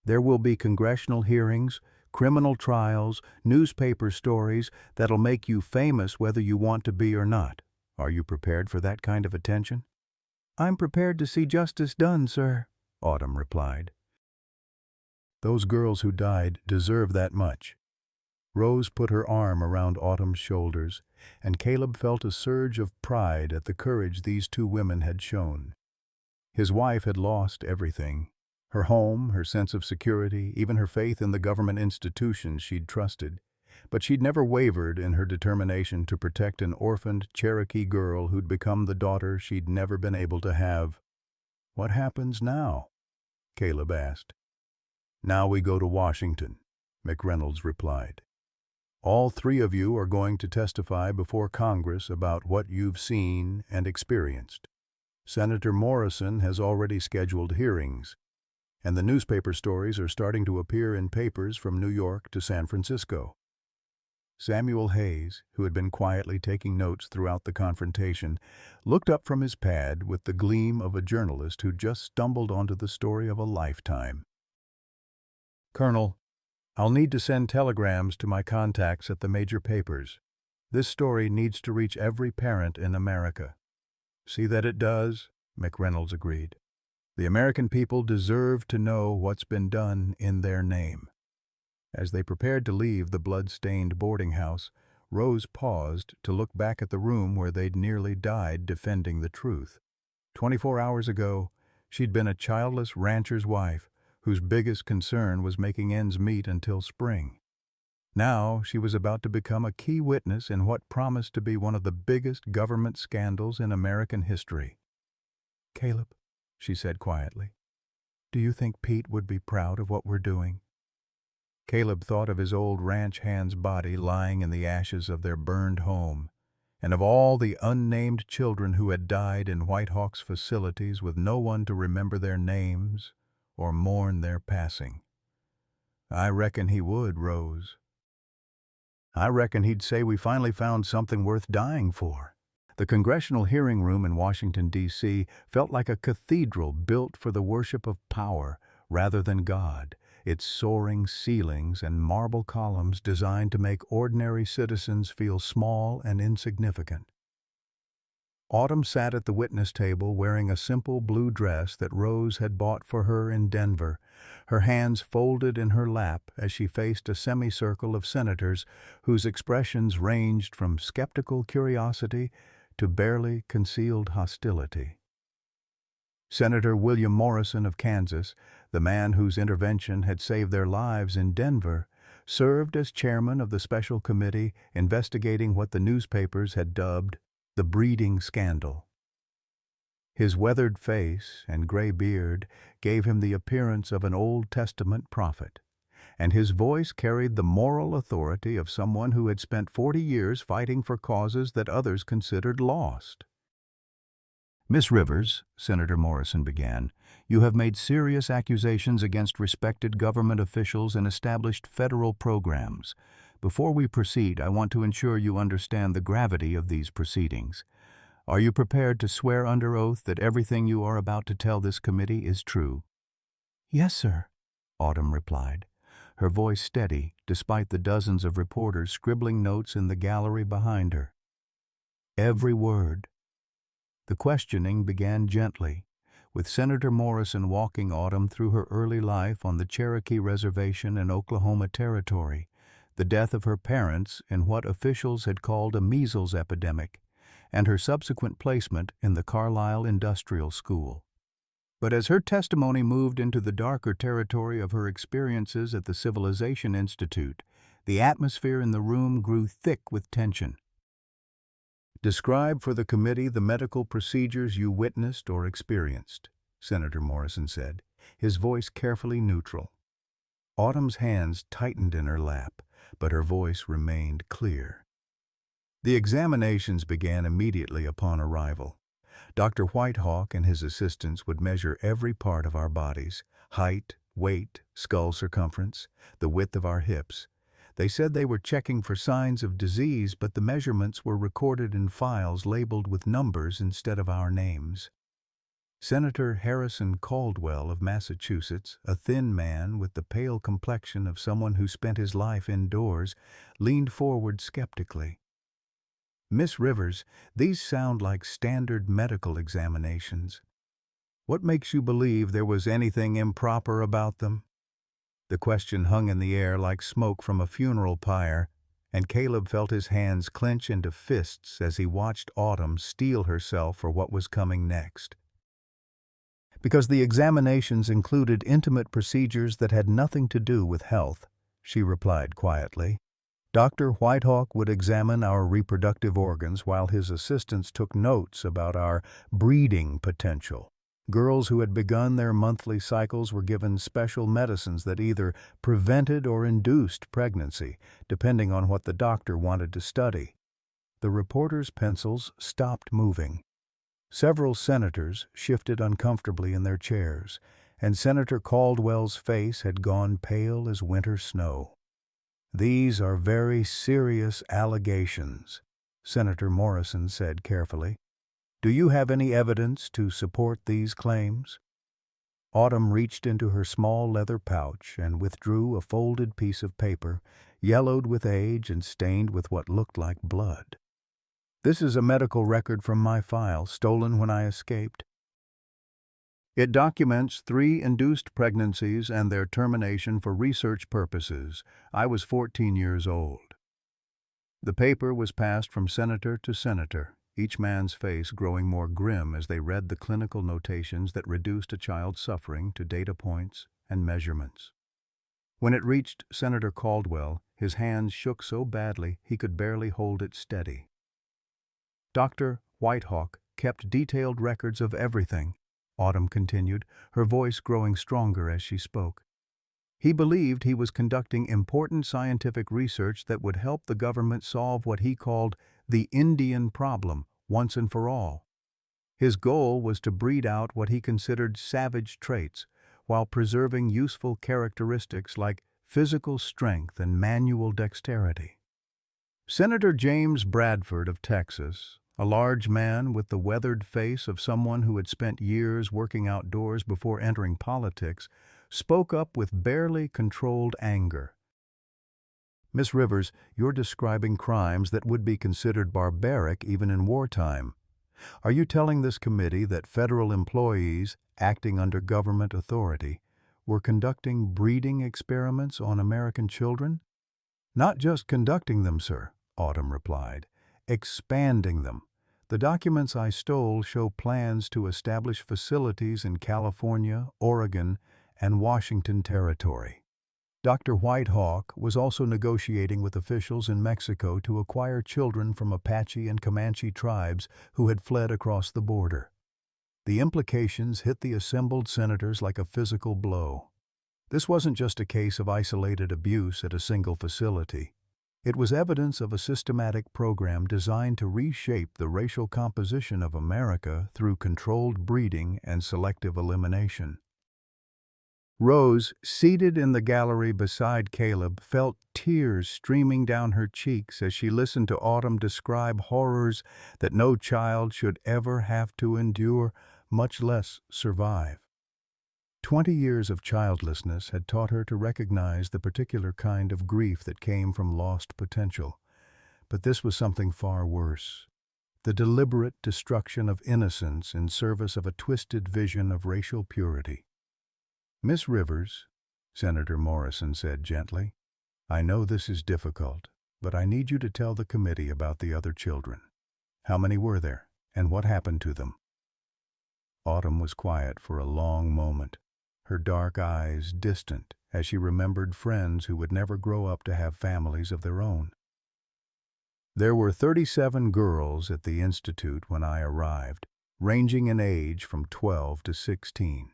There will be congressional hearings, criminal trials, newspaper stories that'll make you famous whether you want to be or not. Are you prepared for that kind of attention? I'm prepared to see justice done, sir, Autumn replied. Those girls who died deserve that much. Rose put her arm around Autumn's shoulders, and Caleb felt a surge of pride at the courage these 2 women had shown. His wife had lost everything. Her home, her sense of security, even her faith in the government institutions she'd trusted. But she'd never wavered in her determination to protect an orphaned Cherokee girl who'd become the daughter she'd never been able to have. What happens now? Caleb asked. Now we go to Washington, McReynolds replied. All 3 of you are going to testify before Congress about what you've seen and experienced. Senator Morrison has already scheduled hearings, and the newspaper stories are starting to appear in papers from New York to San Francisco. Samuel Hayes, who had been quietly taking notes throughout the confrontation, looked up from his pad with the gleam of a journalist who just stumbled onto the story of a lifetime. Colonel, I'll need to send telegrams to my contacts at the major papers. This story needs to reach every parent in America. See that it does, McReynolds agreed. The American people deserve to know what's been done in their name. As they prepared to leave the blood-stained boarding house, Rose paused to look back at the room where they'd nearly died defending the truth. 24 hours ago, she'd been a childless rancher's wife whose biggest concern was making ends meet until spring. Now she was about to become a key witness in what promised to be one of the biggest government scandals in American history. Caleb, she said quietly, do you think Pete would be proud of what we're doing? Caleb thought of his old ranch hand's body lying in the ashes of their burned home, and of all the unnamed children who had died in Whitehawk's facilities with no one to remember their names or mourn their passing. I reckon he would, Rose. I reckon he'd say we finally found something worth dying for. The congressional hearing room in Washington, D.C. felt like a cathedral built for the worship of power rather than God, its soaring ceilings and marble columns designed to make ordinary citizens feel small and insignificant. Autumn sat at the witness table wearing a simple blue dress that Rose had bought for her in Denver, her hands folded in her lap as she faced a semicircle of senators whose expressions ranged from skeptical curiosity to barely concealed hostility. Senator William Morrison of Kansas, the man whose intervention had saved their lives in Denver, served as chairman of the special committee investigating what the newspapers had dubbed the breeding scandal. His weathered face and gray beard gave him the appearance of an Old Testament prophet, and his voice carried the moral authority of someone who had spent 40 years fighting for causes that others considered lost. Miss Rivers, Senator Morrison began, you have made serious accusations against respected government officials and established federal programs. Before we proceed, I want to ensure you understand the gravity of these proceedings. Are you prepared to swear under oath that everything you are about to tell this committee is true? Yes, sir, Autumn replied, her voice steady despite the dozens of reporters scribbling notes in the gallery behind her. Every word. The questioning began gently, with Senator Morrison walking Autumn through her early life on the Cherokee Reservation in Oklahoma Territory, the death of her parents in what officials had called a measles epidemic, and her subsequent placement in the Carlisle Industrial School. But as her testimony moved into the darker territory of her experiences at the Civilization Institute, the atmosphere in the room grew thick with tension. "Describe for the committee the medical procedures you witnessed or experienced," Senator Morrison said, his voice carefully neutral. Autumn's hands tightened in her lap, but her voice remained clear. The examinations began immediately upon arrival. Dr. Whitehawk and his assistants would measure every part of our bodies: height, weight, skull circumference, the width of our hips. They said they were checking for signs of disease, but the measurements were recorded in files labeled with numbers instead of our names. Senator Harrison Caldwell of Massachusetts, a thin man with the pale complexion of someone who spent his life indoors, leaned forward skeptically. "Miss Rivers, these sound like standard medical examinations. What makes you believe there was anything improper about them?" The question hung in the air like smoke from a funeral pyre, and Caleb felt his hands clench into fists as he watched Autumn steel herself for what was coming next. "Because the examinations included intimate procedures that had nothing to do with health," she replied quietly. "Dr. Whitehawk would examine our reproductive organs while his assistants took notes about our breeding potential. Girls who had begun their monthly cycles were given special medicines that either prevented or induced pregnancy, depending on what the doctor wanted to study." The reporters' pencils stopped moving. Several senators shifted uncomfortably in their chairs, and Senator Caldwell's face had gone pale as winter snow. "These are very serious allegations," Senator Morrison said carefully. "Do you have any evidence to support these claims?" Autumn reached into her small leather pouch and withdrew a folded piece of paper, yellowed with age and stained with what looked like blood. "This is a medical record from my file, stolen when I escaped. It documents 3 induced pregnancies and their termination for research purposes. I was 14 years old." The paper was passed from senator to senator, each man's face growing more grim as they read the clinical notations that reduced a child's suffering to data points and measurements. When it reached Senator Caldwell, his hands shook so badly he could barely hold it steady. "Dr. Whitehawk kept detailed records of everything," Autumn continued, her voice growing stronger as she spoke. "He believed he was conducting important scientific research that would help the government solve what he called the Indian problem once and for all. His goal was to breed out what he considered savage traits while preserving useful characteristics like physical strength and manual dexterity." Senator James Bradford of Texas, a large man with the weathered face of someone who had spent years working outdoors before entering politics, spoke up with barely controlled anger. "Miss Rivers, you're describing crimes that would be considered barbaric even in wartime. Are you telling this committee that federal employees, acting under government authority, were conducting breeding experiments on American children?" "Not just conducting them, sir," Autumn replied. "Expanding them. The documents I stole show plans to establish facilities in California, Oregon, and Washington Territory." Dr. Whitehawk was also negotiating with officials in Mexico to acquire children from Apache and Comanche tribes who had fled across the border. The implications hit the assembled senators like a physical blow. This wasn't just a case of isolated abuse at a single facility. It was evidence of a systematic program designed to reshape the racial composition of America through controlled breeding and selective elimination. Rose, seated in the gallery beside Caleb, felt tears streaming down her cheeks as she listened to Autumn describe horrors that no child should ever have to endure, much less survive. 20 years of childlessness had taught her to recognize the particular kind of grief that came from lost potential. But this was something far worse: the deliberate destruction of innocence in service of a twisted vision of racial purity. "Miss Rivers," Senator Morrison said gently, "I know this is difficult, but I need you to tell the committee about the other children." How many were there, and what happened to them? Autumn was quiet for a long moment, her dark eyes distant as she remembered friends who would never grow up to have families of their own. There were 37 girls at the institute when I arrived, ranging in age from 12 to 16.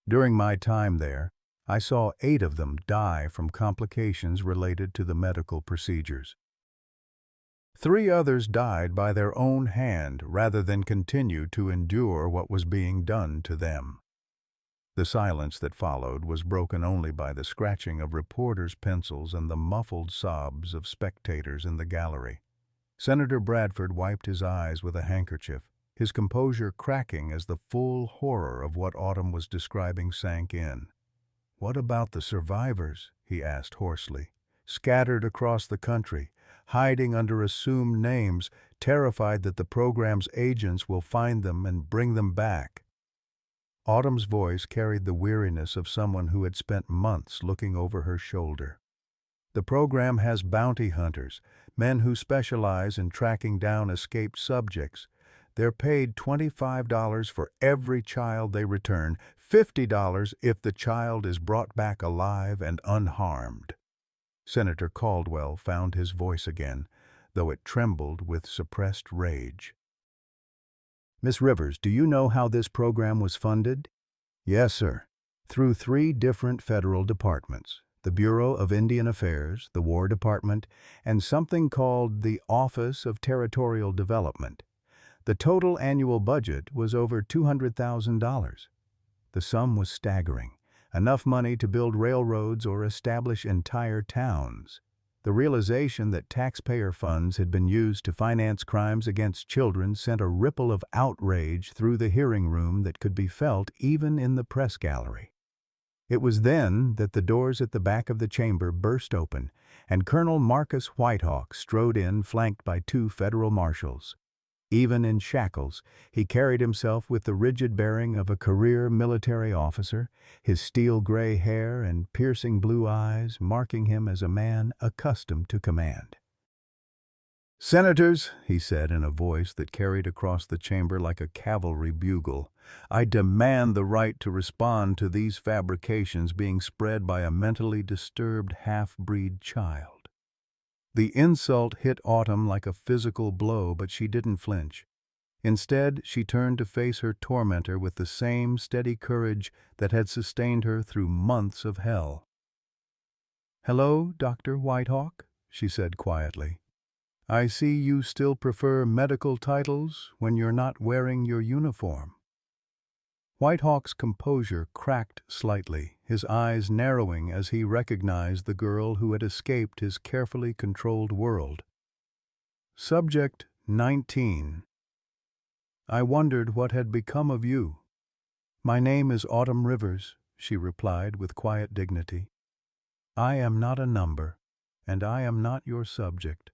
During my time there, I saw 8 of them die from complications related to the medical procedures. 3 others died by their own hand rather than continue to endure what was being done to them. The silence that followed was broken only by the scratching of reporters' pencils and the muffled sobs of spectators in the gallery. Senator Bradford wiped his eyes with a handkerchief, his composure cracking as the full horror of what Autumn was describing sank in. "What about the survivors?" he asked hoarsely. "Scattered across the country, hiding under assumed names, terrified that the program's agents will find them and bring them back." Autumn's voice carried the weariness of someone who had spent months looking over her shoulder. "The program has bounty hunters, men who specialize in tracking down escaped subjects. They're paid $25 for every child they return, $50 if the child is brought back alive and unharmed." Senator Caldwell found his voice again, though it trembled with suppressed rage. "Miss Rivers, do you know how this program was funded?" "Yes, sir. Through 3 different federal departments: the Bureau of Indian Affairs, the War Department, and something called the Office of Territorial Development. The total annual budget was over $200,000. The sum was staggering, enough money to build railroads or establish entire towns. The realization that taxpayer funds had been used to finance crimes against children sent a ripple of outrage through the hearing room that could be felt even in the press gallery. It was then that the doors at the back of the chamber burst open, and Colonel Marcus Whitehawk strode in flanked by 2 federal marshals. Even in shackles, he carried himself with the rigid bearing of a career military officer, his steel-gray hair and piercing blue eyes marking him as a man accustomed to command. "Senators," he said in a voice that carried across the chamber like a cavalry bugle, "I demand the right to respond to these fabrications being spread by a mentally disturbed half-breed child." The insult hit Autumn like a physical blow, but she didn't flinch. Instead, she turned to face her tormentor with the same steady courage that had sustained her through months of hell. "Hello, Dr. Whitehawk," she said quietly. "I see you still prefer medical titles when you're not wearing your uniform." Whitehawk's composure cracked slightly, his eyes narrowing as he recognized the girl who had escaped his carefully controlled world. Subject 19. "I wondered what had become of you." "My name is Autumn Rivers," she replied with quiet dignity. "I am not a number, and I am not your subject."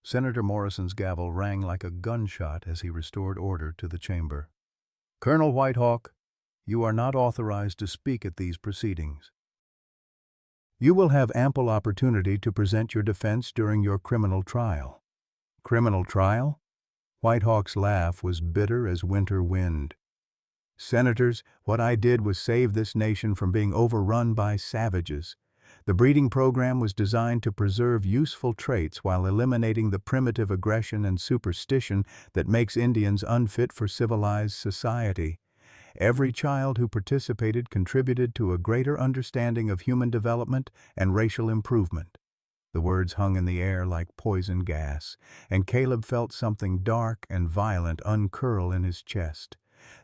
Senator Morrison's gavel rang like a gunshot as he restored order to the chamber. "Colonel Whitehawk, you are not authorized to speak at these proceedings. You will have ample opportunity to present your defense during your criminal trial." "Criminal trial?" Whitehawk's laugh was bitter as winter wind. "Senators, what I did was save this nation from being overrun by savages. The breeding program was designed to preserve useful traits while eliminating the primitive aggression and superstition that makes Indians unfit for civilized society. Every child who participated contributed to a greater understanding of human development and racial improvement." The words hung in the air like poison gas, and Caleb felt something dark and violent uncurl in his chest.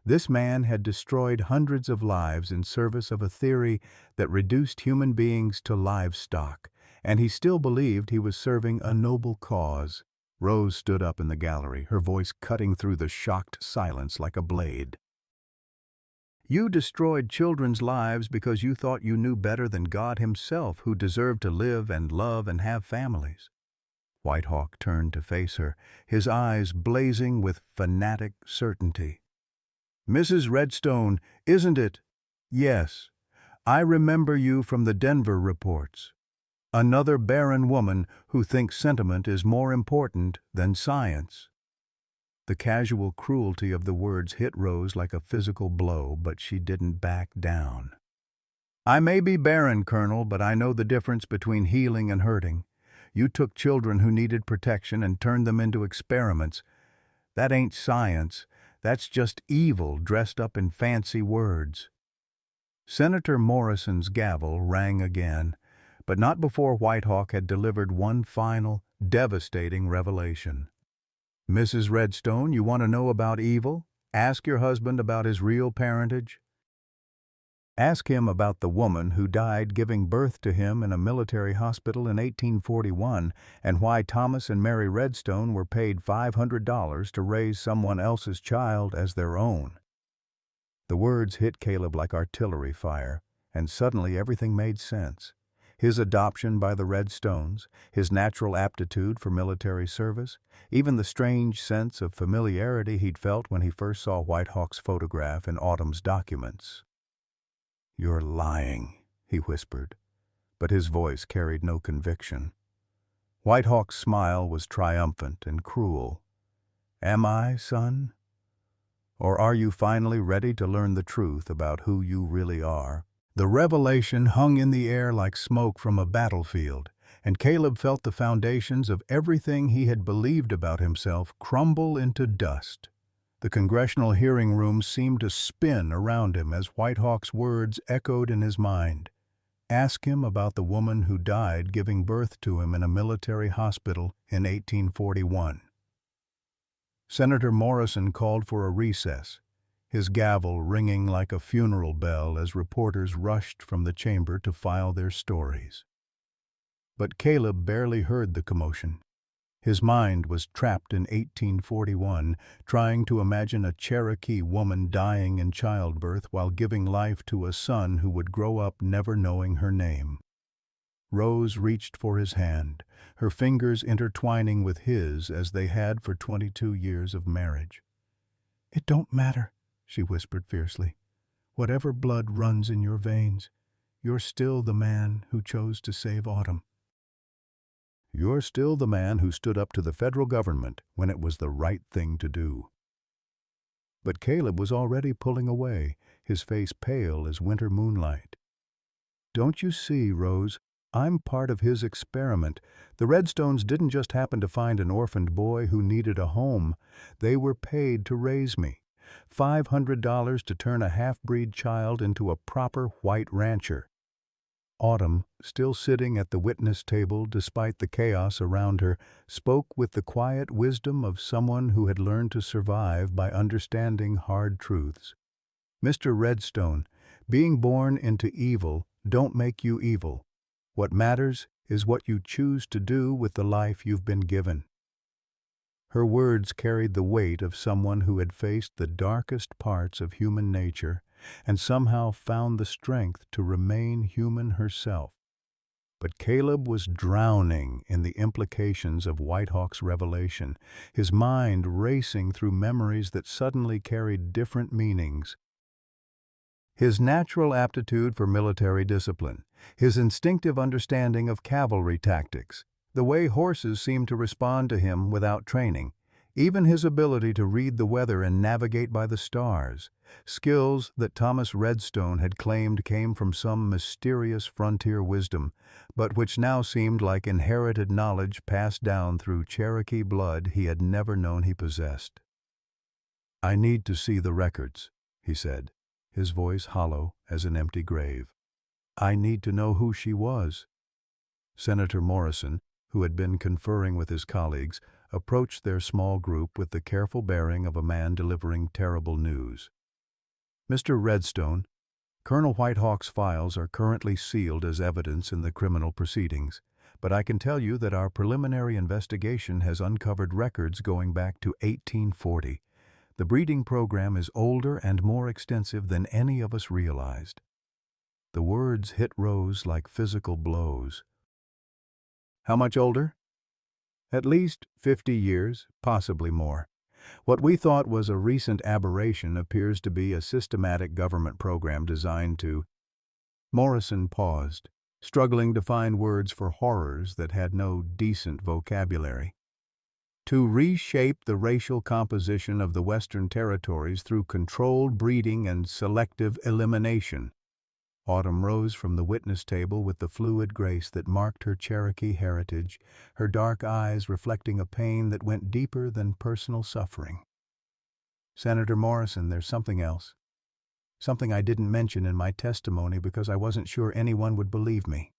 This man had destroyed hundreds of lives in service of a theory that reduced human beings to livestock, and he still believed he was serving a noble cause. Rose stood up in the gallery, her voice cutting through the shocked silence like a blade. "You destroyed children's lives because you thought you knew better than God Himself, who deserved to live and love and have families." Whitehawk turned to face her, his eyes blazing with fanatic certainty. "Mrs. Redstone, isn't it?" "Yes. I remember you from the Denver reports. Another barren woman who thinks sentiment is more important than science." The casual cruelty of the words hit Rose like a physical blow, but she didn't back down. "I may be barren, Colonel, but I know the difference between healing and hurting. You took children who needed protection and turned them into experiments. That ain't science. That's just evil dressed up in fancy words." Senator Morrison's gavel rang again, but not before Whitehawk had delivered one final, devastating revelation. "Mrs. Redstone, you want to know about evil? Ask your husband about his real parentage. Ask him about the woman who died giving birth to him in a military hospital in 1841 and why Thomas and Mary Redstone were paid $500 to raise someone else's child as their own." The words hit Caleb like artillery fire, and suddenly everything made sense. His adoption by the Redstones, his natural aptitude for military service, even the strange sense of familiarity he'd felt when he first saw Whitehawk's photograph in Autumn's documents. "You're lying," he whispered, but his voice carried no conviction. Whitehawk's smile was triumphant and cruel. "Am I, son? Or are you finally ready to learn the truth about who you really are?" The revelation hung in the air like smoke from a battlefield, and Caleb felt the foundations of everything he had believed about himself crumble into dust. The congressional hearing room seemed to spin around him as Whitehawk's words echoed in his mind. Ask him about the woman who died giving birth to him in a military hospital in 1841. Senator Morrison called for a recess, his gavel ringing like a funeral bell as reporters rushed from the chamber to file their stories. But Caleb barely heard the commotion. His mind was trapped in 1841, trying to imagine a Cherokee woman dying in childbirth while giving life to a son who would grow up never knowing her name. Rose reached for his hand, her fingers intertwining with his as they had for 22 years of marriage. "It don't matter," she whispered fiercely. "Whatever blood runs in your veins, you're still the man who chose to save Autumn. You're still the man who stood up to the federal government when it was the right thing to do." But Caleb was already pulling away, his face pale as winter moonlight. "Don't you see, Rose? I'm part of his experiment. The Redstones didn't just happen to find an orphaned boy who needed a home. They were paid to raise me. $500 to turn a half-breed child into a proper white rancher." Autumn, still sitting at the witness table despite the chaos around her, spoke with the quiet wisdom of someone who had learned to survive by understanding hard truths. "Mr. Redstone, being born into evil don't make you evil. What matters is what you choose to do with the life you've been given." Her words carried the weight of someone who had faced the darkest parts of human nature and somehow found the strength to remain human herself. But Caleb was drowning in the implications of Whitehawk's revelation, his mind racing through memories that suddenly carried different meanings. His natural aptitude for military discipline, his instinctive understanding of cavalry tactics, the way horses seemed to respond to him without training, even his ability to read the weather and navigate by the stars, skills that Thomas Redstone had claimed came from some mysterious frontier wisdom, but which now seemed like inherited knowledge passed down through Cherokee blood he had never known he possessed. "I need to see the records," he said, his voice hollow as an empty grave. "I need to know who she was." Senator Morrison, who had been conferring with his colleagues, approached their small group with the careful bearing of a man delivering terrible news. "Mr. Redstone, Colonel Whitehawk's files are currently sealed as evidence in the criminal proceedings, but I can tell you that our preliminary investigation has uncovered records going back to 1840. The breeding program is older and more extensive than any of us realized." The words hit Rose like physical blows. "How much older?" "At least 50 years, possibly more. What we thought was a recent aberration appears to be a systematic government program designed to—" Morrison paused, struggling to find words for horrors that had no decent vocabulary. to reshape the racial composition of the Western territories through controlled breeding and selective elimination. Autumn rose from the witness table with the fluid grace that marked her Cherokee heritage, her dark eyes reflecting a pain that went deeper than personal suffering. "Senator Morrison, there's something else. Something I didn't mention in my testimony because I wasn't sure anyone would believe me."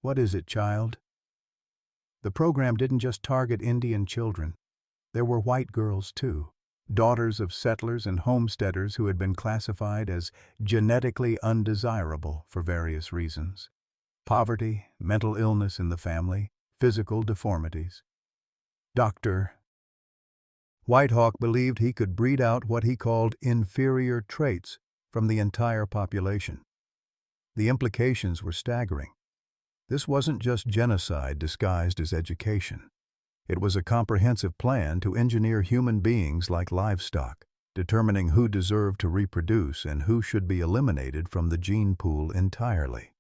"What is it, child?" "The program didn't just target Indian children. There were white girls, too. Daughters of settlers and homesteaders who had been classified as genetically undesirable for various reasons. Poverty, mental illness in the family, physical deformities. Dr. Whitehawk believed he could breed out what he called inferior traits from the entire population. The implications were staggering. This wasn't just genocide disguised as education. It was a comprehensive plan to engineer human beings like livestock, determining who deserved to reproduce and who should be eliminated from the gene pool entirely.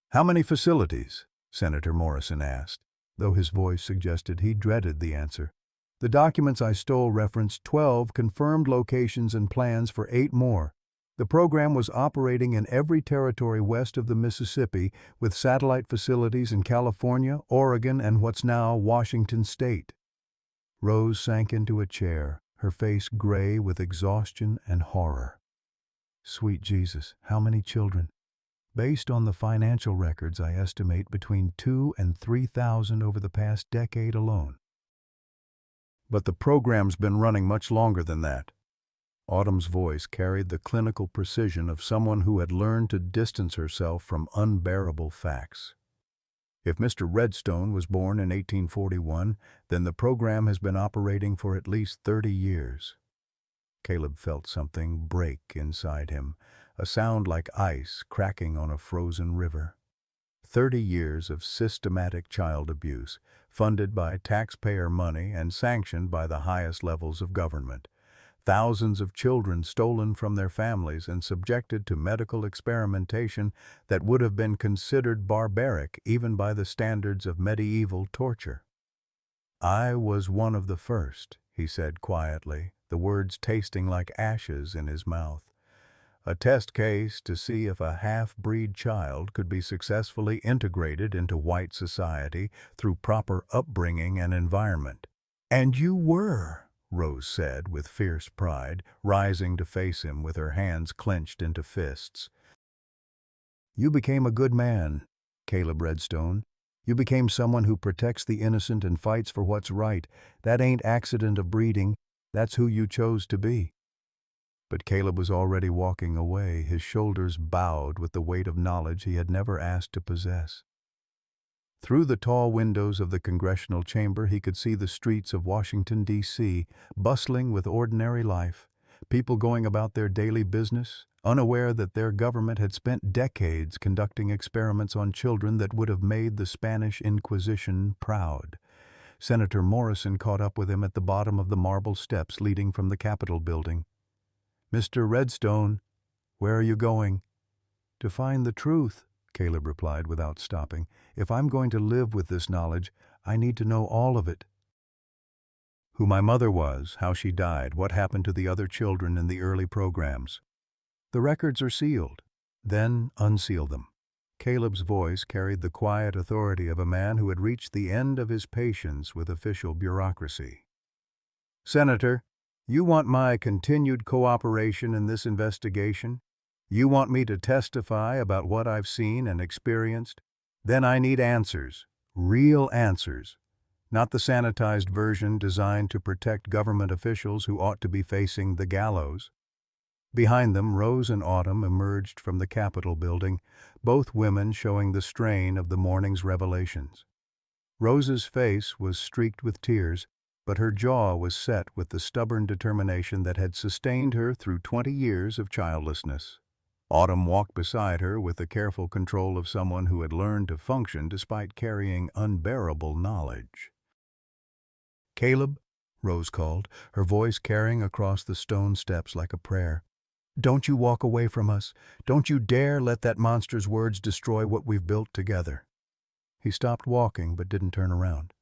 "How many facilities?" Senator Morrison asked, though his voice suggested he dreaded the answer. "The documents I stole referenced 12 confirmed locations and plans for 8 more. The program was operating in every territory west of the Mississippi, with satellite facilities in California, Oregon, and what's now Washington State." Rose sank into a chair, her face gray with exhaustion and horror. "Sweet Jesus, how many children?" "Based on the financial records, I estimate between 2,000 and 3,000 over the past decade alone." "But the program's been running much longer than that." Autumn's voice carried the clinical precision of someone who had learned to distance herself from unbearable facts. "If Mr. Redstone was born in 1841, then the program has been operating for at least 30 years. Caleb felt something break inside him, a sound like ice cracking on a frozen river. 30 years of systematic child abuse, funded by taxpayer money and sanctioned by the highest levels of government. Thousands of children stolen from their families and subjected to medical experimentation that would have been considered barbaric even by the standards of medieval torture. "I was one of the first," he said quietly, the words tasting like ashes in his mouth. "A test case to see if a half-breed child could be successfully integrated into white society through proper upbringing and environment." "And you were," Rose said with fierce pride, rising to face him with her hands clenched into fists. "You became a good man, Caleb Redstone. You became someone who protects the innocent and fights for what's right. That ain't accident of breeding. That's who you chose to be." But Caleb was already walking away, his shoulders bowed with the weight of knowledge he had never asked to possess. Through the tall windows of the congressional chamber, he could see the streets of Washington, D.C., bustling with ordinary life, people going about their daily business, unaware that their government had spent decades conducting experiments on children that would have made the Spanish Inquisition proud. Senator Morrison caught up with him at the bottom of the marble steps leading from the Capitol building. "Mr. Redstone, where are you going?" "To find the truth," Caleb replied without stopping. "If I'm going to live with this knowledge, I need to know all of it. Who my mother was, how she died, what happened to the other children in the early programs. The records are sealed. Then unseal them." Caleb's voice carried the quiet authority of a man who had reached the end of his patience with official bureaucracy. "Senator, you want my continued cooperation in this investigation? You want me to testify about what I've seen and experienced? Then I need answers, real answers, not the sanitized version designed to protect government officials who ought to be facing the gallows." Behind them, Rose and Autumn emerged from the Capitol building, both women showing the strain of the morning's revelations. Rose's face was streaked with tears, but her jaw was set with the stubborn determination that had sustained her through 20 years of childlessness. Autumn walked beside her with the careful control of someone who had learned to function despite carrying unbearable knowledge. "Caleb," Rose called, her voice carrying across the stone steps like a prayer. "Don't you walk away from us. Don't you dare let that monster's words destroy what we've built together." He stopped walking but didn't turn around.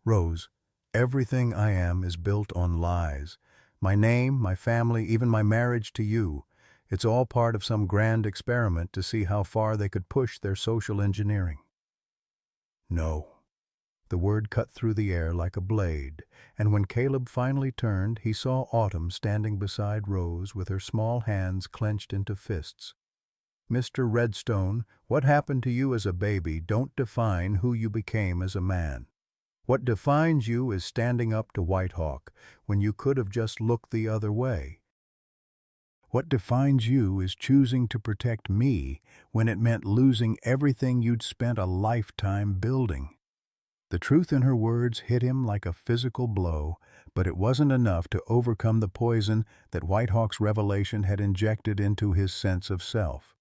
"Rose, Everything I am is built on lies. My name, my family, even my marriage to you. It's all part of some grand experiment to see how far they could push their social engineering. No. The word cut through the air like a blade, and when Caleb finally turned, he saw Autumn standing beside Rose with her small hands clenched into fists. Mr. Redstone, what happened to you as a baby don't define who you became as a man. What defines you is standing up to Whitehawk when you could have just looked the other way. What defines you is choosing to protect me when it meant losing everything you'd spent a lifetime building. The truth in her words hit him like a physical blow, but it wasn't enough to overcome the poison that Whitehawk's revelation had injected into his sense of self.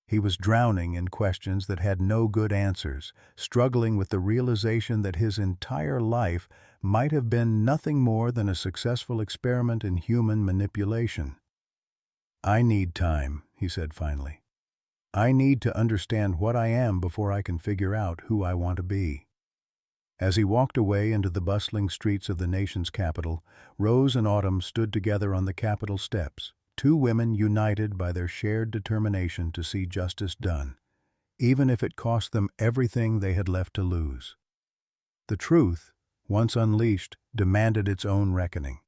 He was drowning in questions that had no good answers, struggling with the realization that his entire life might have been nothing more than a successful experiment in human manipulation. "I need time," he said finally. "I need to understand what I am before I can figure out who I want to be." As he walked away into the bustling streets of the nation's capital, Rose and Autumn stood together on the Capitol steps, two women united by their shared determination to see justice done, even if it cost them everything they had left to lose. The truth, once unleashed, demanded its own reckoning,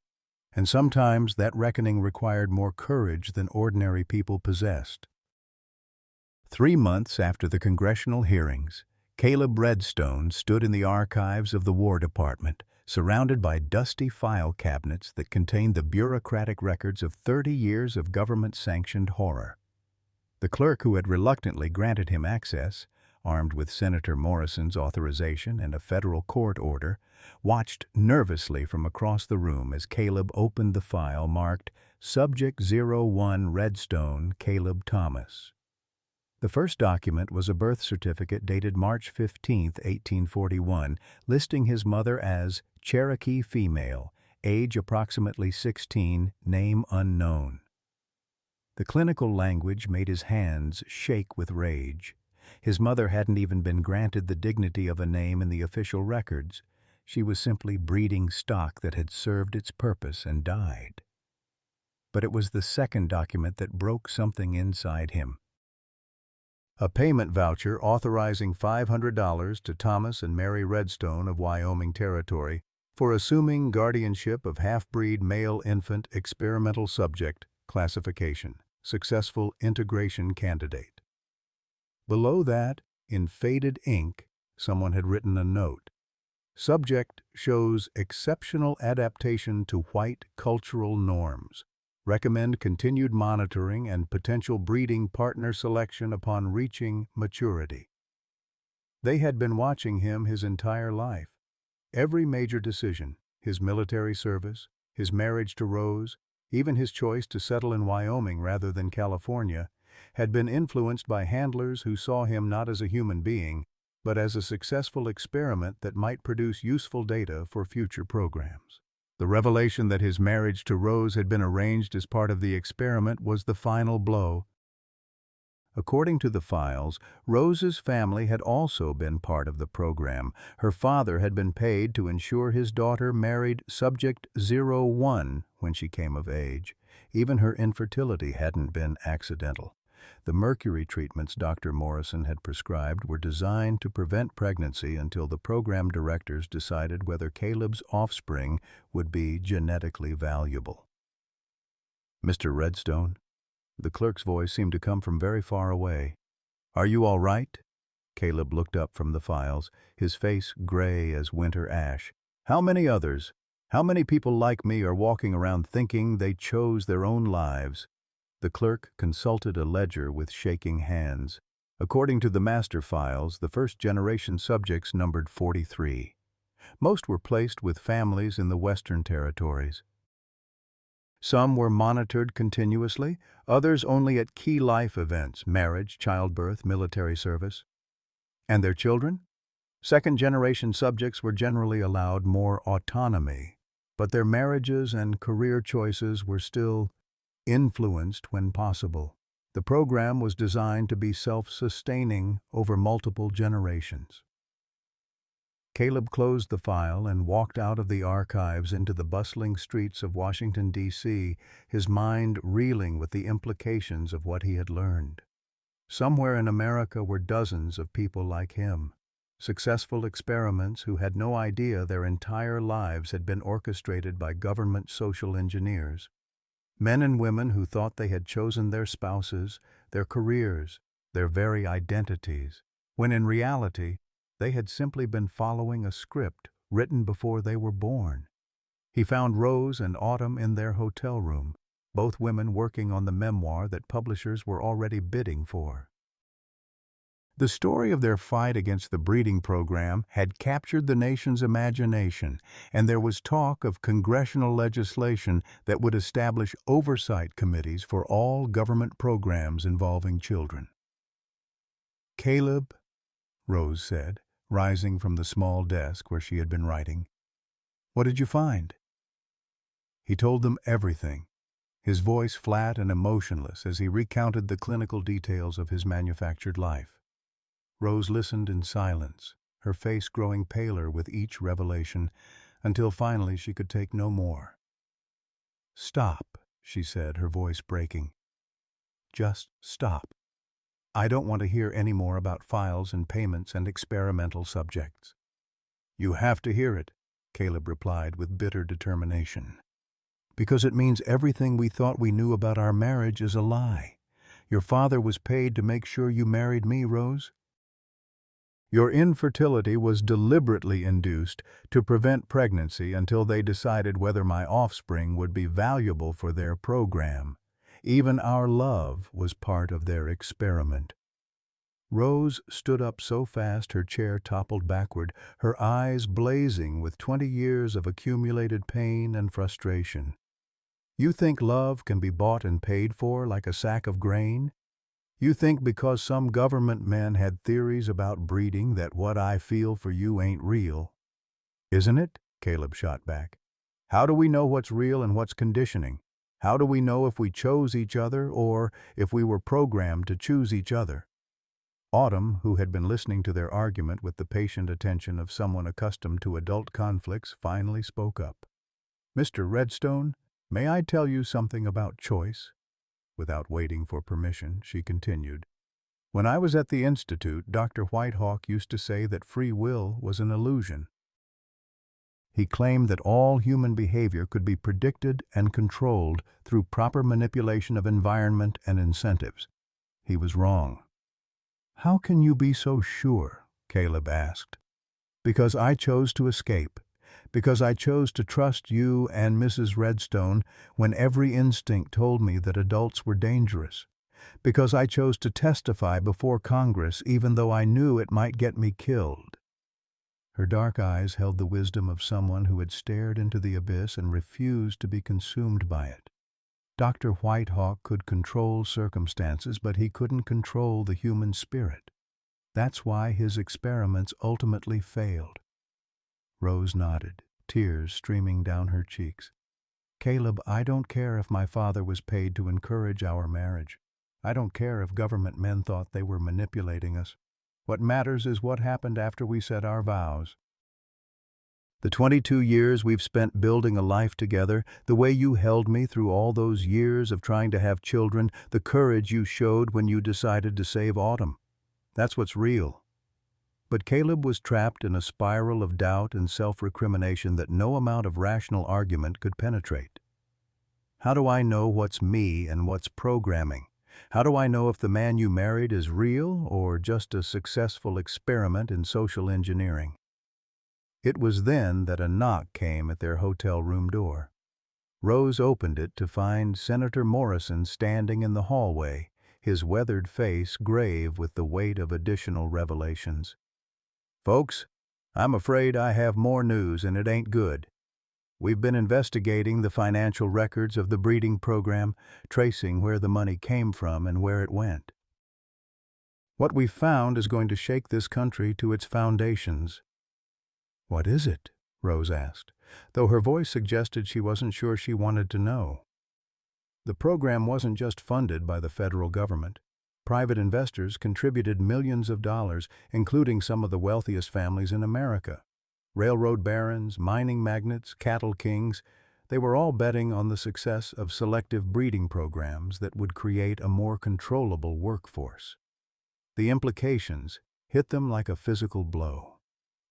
and sometimes that reckoning required more courage than ordinary people possessed. 3 months after the congressional hearings, Caleb Redstone stood in the archives of the War Department, surrounded by dusty file cabinets that contained the bureaucratic records of 30 years of government-sanctioned horror. The clerk who had reluctantly granted him access, armed with Senator Morrison's authorization and a federal court order, watched nervously from across the room as Caleb opened the file marked Subject 01 Redstone Caleb Thomas. The first document was a birth certificate dated March 15, 1841, listing his mother as Cherokee female, age approximately 16, name unknown. The clinical language made his hands shake with rage. His mother hadn't even been granted the dignity of a name in the official records. She was simply breeding stock that had served its purpose and died. But it was the second document that broke something inside him. A payment voucher authorizing $500 to Thomas and Mary Redstone of Wyoming Territory for assuming guardianship of half-breed male infant experimental subject, classification, successful integration candidate. Below that, in faded ink, someone had written a note. Subject shows exceptional adaptation to white cultural norms. Recommend continued monitoring and potential breeding partner selection upon reaching maturity. They had been watching him his entire life. Every major decision, his military service, his marriage to Rose, even his choice to settle in Wyoming rather than California, had been influenced by handlers who saw him not as a human being, but as a successful experiment that might produce useful data for future programs. The revelation that his marriage to Rose had been arranged as part of the experiment was the final blow. According to the files, Rose's family had also been part of the program. Her father had been paid to ensure his daughter married Subject 01 when she came of age. Even her infertility hadn't been accidental. The mercury treatments Dr. Morrison had prescribed were designed to prevent pregnancy until the program directors decided whether Caleb's offspring would be genetically valuable. "Mr. Redstone?" The clerk's voice seemed to come from very far away. "Are you all right?" Caleb looked up from the files, his face gray as winter ash. "How many others? How many people like me are walking around thinking they chose their own lives?" The clerk consulted a ledger with shaking hands. According to the master files, the first-generation subjects numbered 43. Most were placed with families in the Western Territories. Some were monitored continuously, others only at key life events, marriage, childbirth, military service. And their children? Second-generation subjects were generally allowed more autonomy, but their marriages and career choices were still influenced when possible. The program was designed to be self-sustaining over multiple generations. Caleb closed the file and walked out of the archives into the bustling streets of Washington, D.C., his mind reeling with the implications of what he had learned. Somewhere in America were dozens of people like him, successful experiments who had no idea their entire lives had been orchestrated by government social engineers. Men and women who thought they had chosen their spouses, their careers, their very identities, when in reality, they had simply been following a script written before they were born. He found Rose and Autumn in their hotel room, both women working on the memoir that publishers were already bidding for. The story of their fight against the breeding program had captured the nation's imagination, and there was talk of congressional legislation that would establish oversight committees for all government programs involving children. "Caleb," Rose said, rising from the small desk where she had been writing, "what did you find?" He told them everything, his voice flat and emotionless as he recounted the clinical details of his manufactured life. Rose listened in silence, her face growing paler with each revelation, until finally she could take no more. "Stop," she said, her voice breaking. "Just stop. I don't want to hear any more about files and payments and experimental subjects." "You have to hear it," Caleb replied with bitter determination. "Because it means everything we thought we knew about our marriage is a lie. Your father was paid to make sure you married me, Rose. Your infertility was deliberately induced to prevent pregnancy until they decided whether my offspring would be valuable for their program. Even our love was part of their experiment." Rose stood up so fast her chair toppled backward, her eyes blazing with 20 years of accumulated pain and frustration. "You think love can be bought and paid for like a sack of grain? You think because some government men had theories about breeding that what I feel for you ain't real?" "Isn't it?" Caleb shot back. "How do we know what's real and what's conditioning? How do we know if we chose each other or if we were programmed to choose each other?" Autumn, who had been listening to their argument with the patient attention of someone accustomed to adult conflicts, finally spoke up. "Mr. Redstone, may I tell you something about choice?" Without waiting for permission, she continued. "When I was at the Institute, Dr. Whitehawk used to say that free will was an illusion. He claimed that all human behavior could be predicted and controlled through proper manipulation of environment and incentives. He was wrong." "How can you be so sure?" Caleb asked. "Because I chose to escape. Because I chose to trust you and Mrs. Redstone when every instinct told me that adults were dangerous. Because I chose to testify before Congress even though I knew it might get me killed." Her dark eyes held the wisdom of someone who had stared into the abyss and refused to be consumed by it. Dr. Whitehawk could control circumstances, but he couldn't control the human spirit. That's why his experiments ultimately failed. Rose nodded, tears streaming down her cheeks. "Caleb, I don't care if my father was paid to encourage our marriage. I don't care if government men thought they were manipulating us. What matters is what happened after we said our vows. The 22 years we've spent building a life together, the way you held me through all those years of trying to have children, the courage you showed when you decided to save Autumn. That's what's real." But Caleb was trapped in a spiral of doubt and self-recrimination that no amount of rational argument could penetrate. "How do I know what's me and what's programming? How do I know if the man you married is real or just a successful experiment in social engineering?" It was then that a knock came at their hotel room door. Rose opened it to find Senator Morrison standing in the hallway, his weathered face grave with the weight of additional revelations. "Folks, I'm afraid I have more news and it ain't good. We've been investigating the financial records of the breeding program, tracing where the money came from and where it went. What we've found is going to shake this country to its foundations." "What is it?" Rose asked, though her voice suggested she wasn't sure she wanted to know. The program wasn't just funded by the federal government. Private investors contributed millions of dollars, including some of the wealthiest families in America. Railroad barons, mining magnates, cattle kings, they were all betting on the success of selective breeding programs that would create a more controllable workforce. The implications hit them like a physical blow.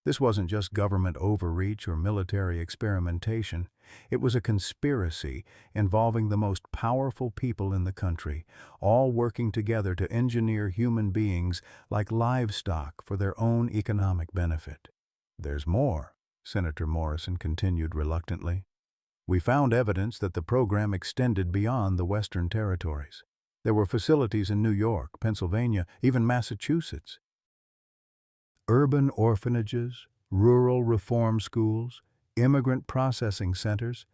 This wasn't just government overreach or military experimentation. It was a conspiracy involving the most powerful people in the country, all working together to engineer human beings like livestock for their own economic benefit. There's more, Senator Morrison continued reluctantly. We found evidence that the program extended beyond the Western territories. There were facilities in New York, Pennsylvania, even Massachusetts. Urban orphanages, rural reform schools, immigrant processing centers,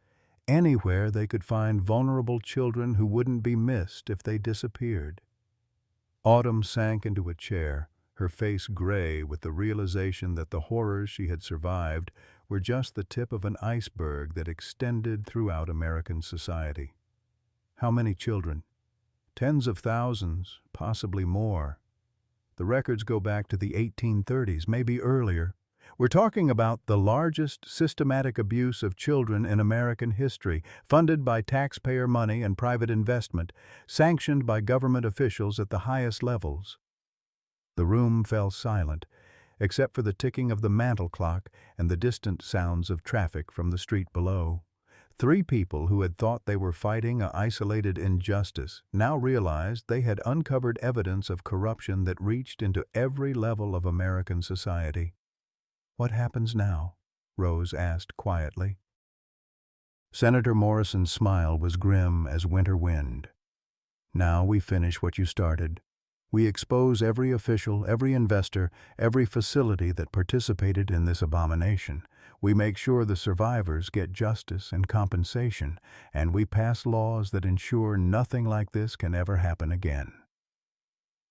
anywhere they could find vulnerable children who wouldn't be missed if they disappeared. Autumn sank into a chair, her face gray with the realization that the horrors she had survived were just the tip of an iceberg that extended throughout American society. How many children? Tens of thousands, possibly more. The records go back to the 1830s, maybe earlier. We're talking about the largest systematic abuse of children in American history, funded by taxpayer money and private investment, sanctioned by government officials at the highest levels. The room fell silent, except for the ticking of the mantel clock and the distant sounds of traffic from the street below. Three people who had thought they were fighting an isolated injustice now realized they had uncovered evidence of corruption that reached into every level of American society. "What happens now?" Rose asked quietly. Senator Morrison's smile was grim as winter wind. "Now we finish what you started. We expose every official, every investor, every facility that participated in this abomination. We make sure the survivors get justice and compensation, and we pass laws that ensure nothing like this can ever happen again."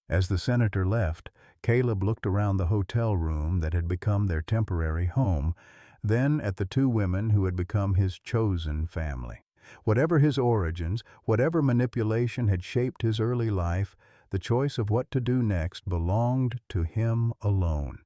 As the senator left, Caleb looked around the hotel room that had become their temporary home, then at the two women who had become his chosen family. Whatever his origins, whatever manipulation had shaped his early life, the choice of what to do next belonged to him alone.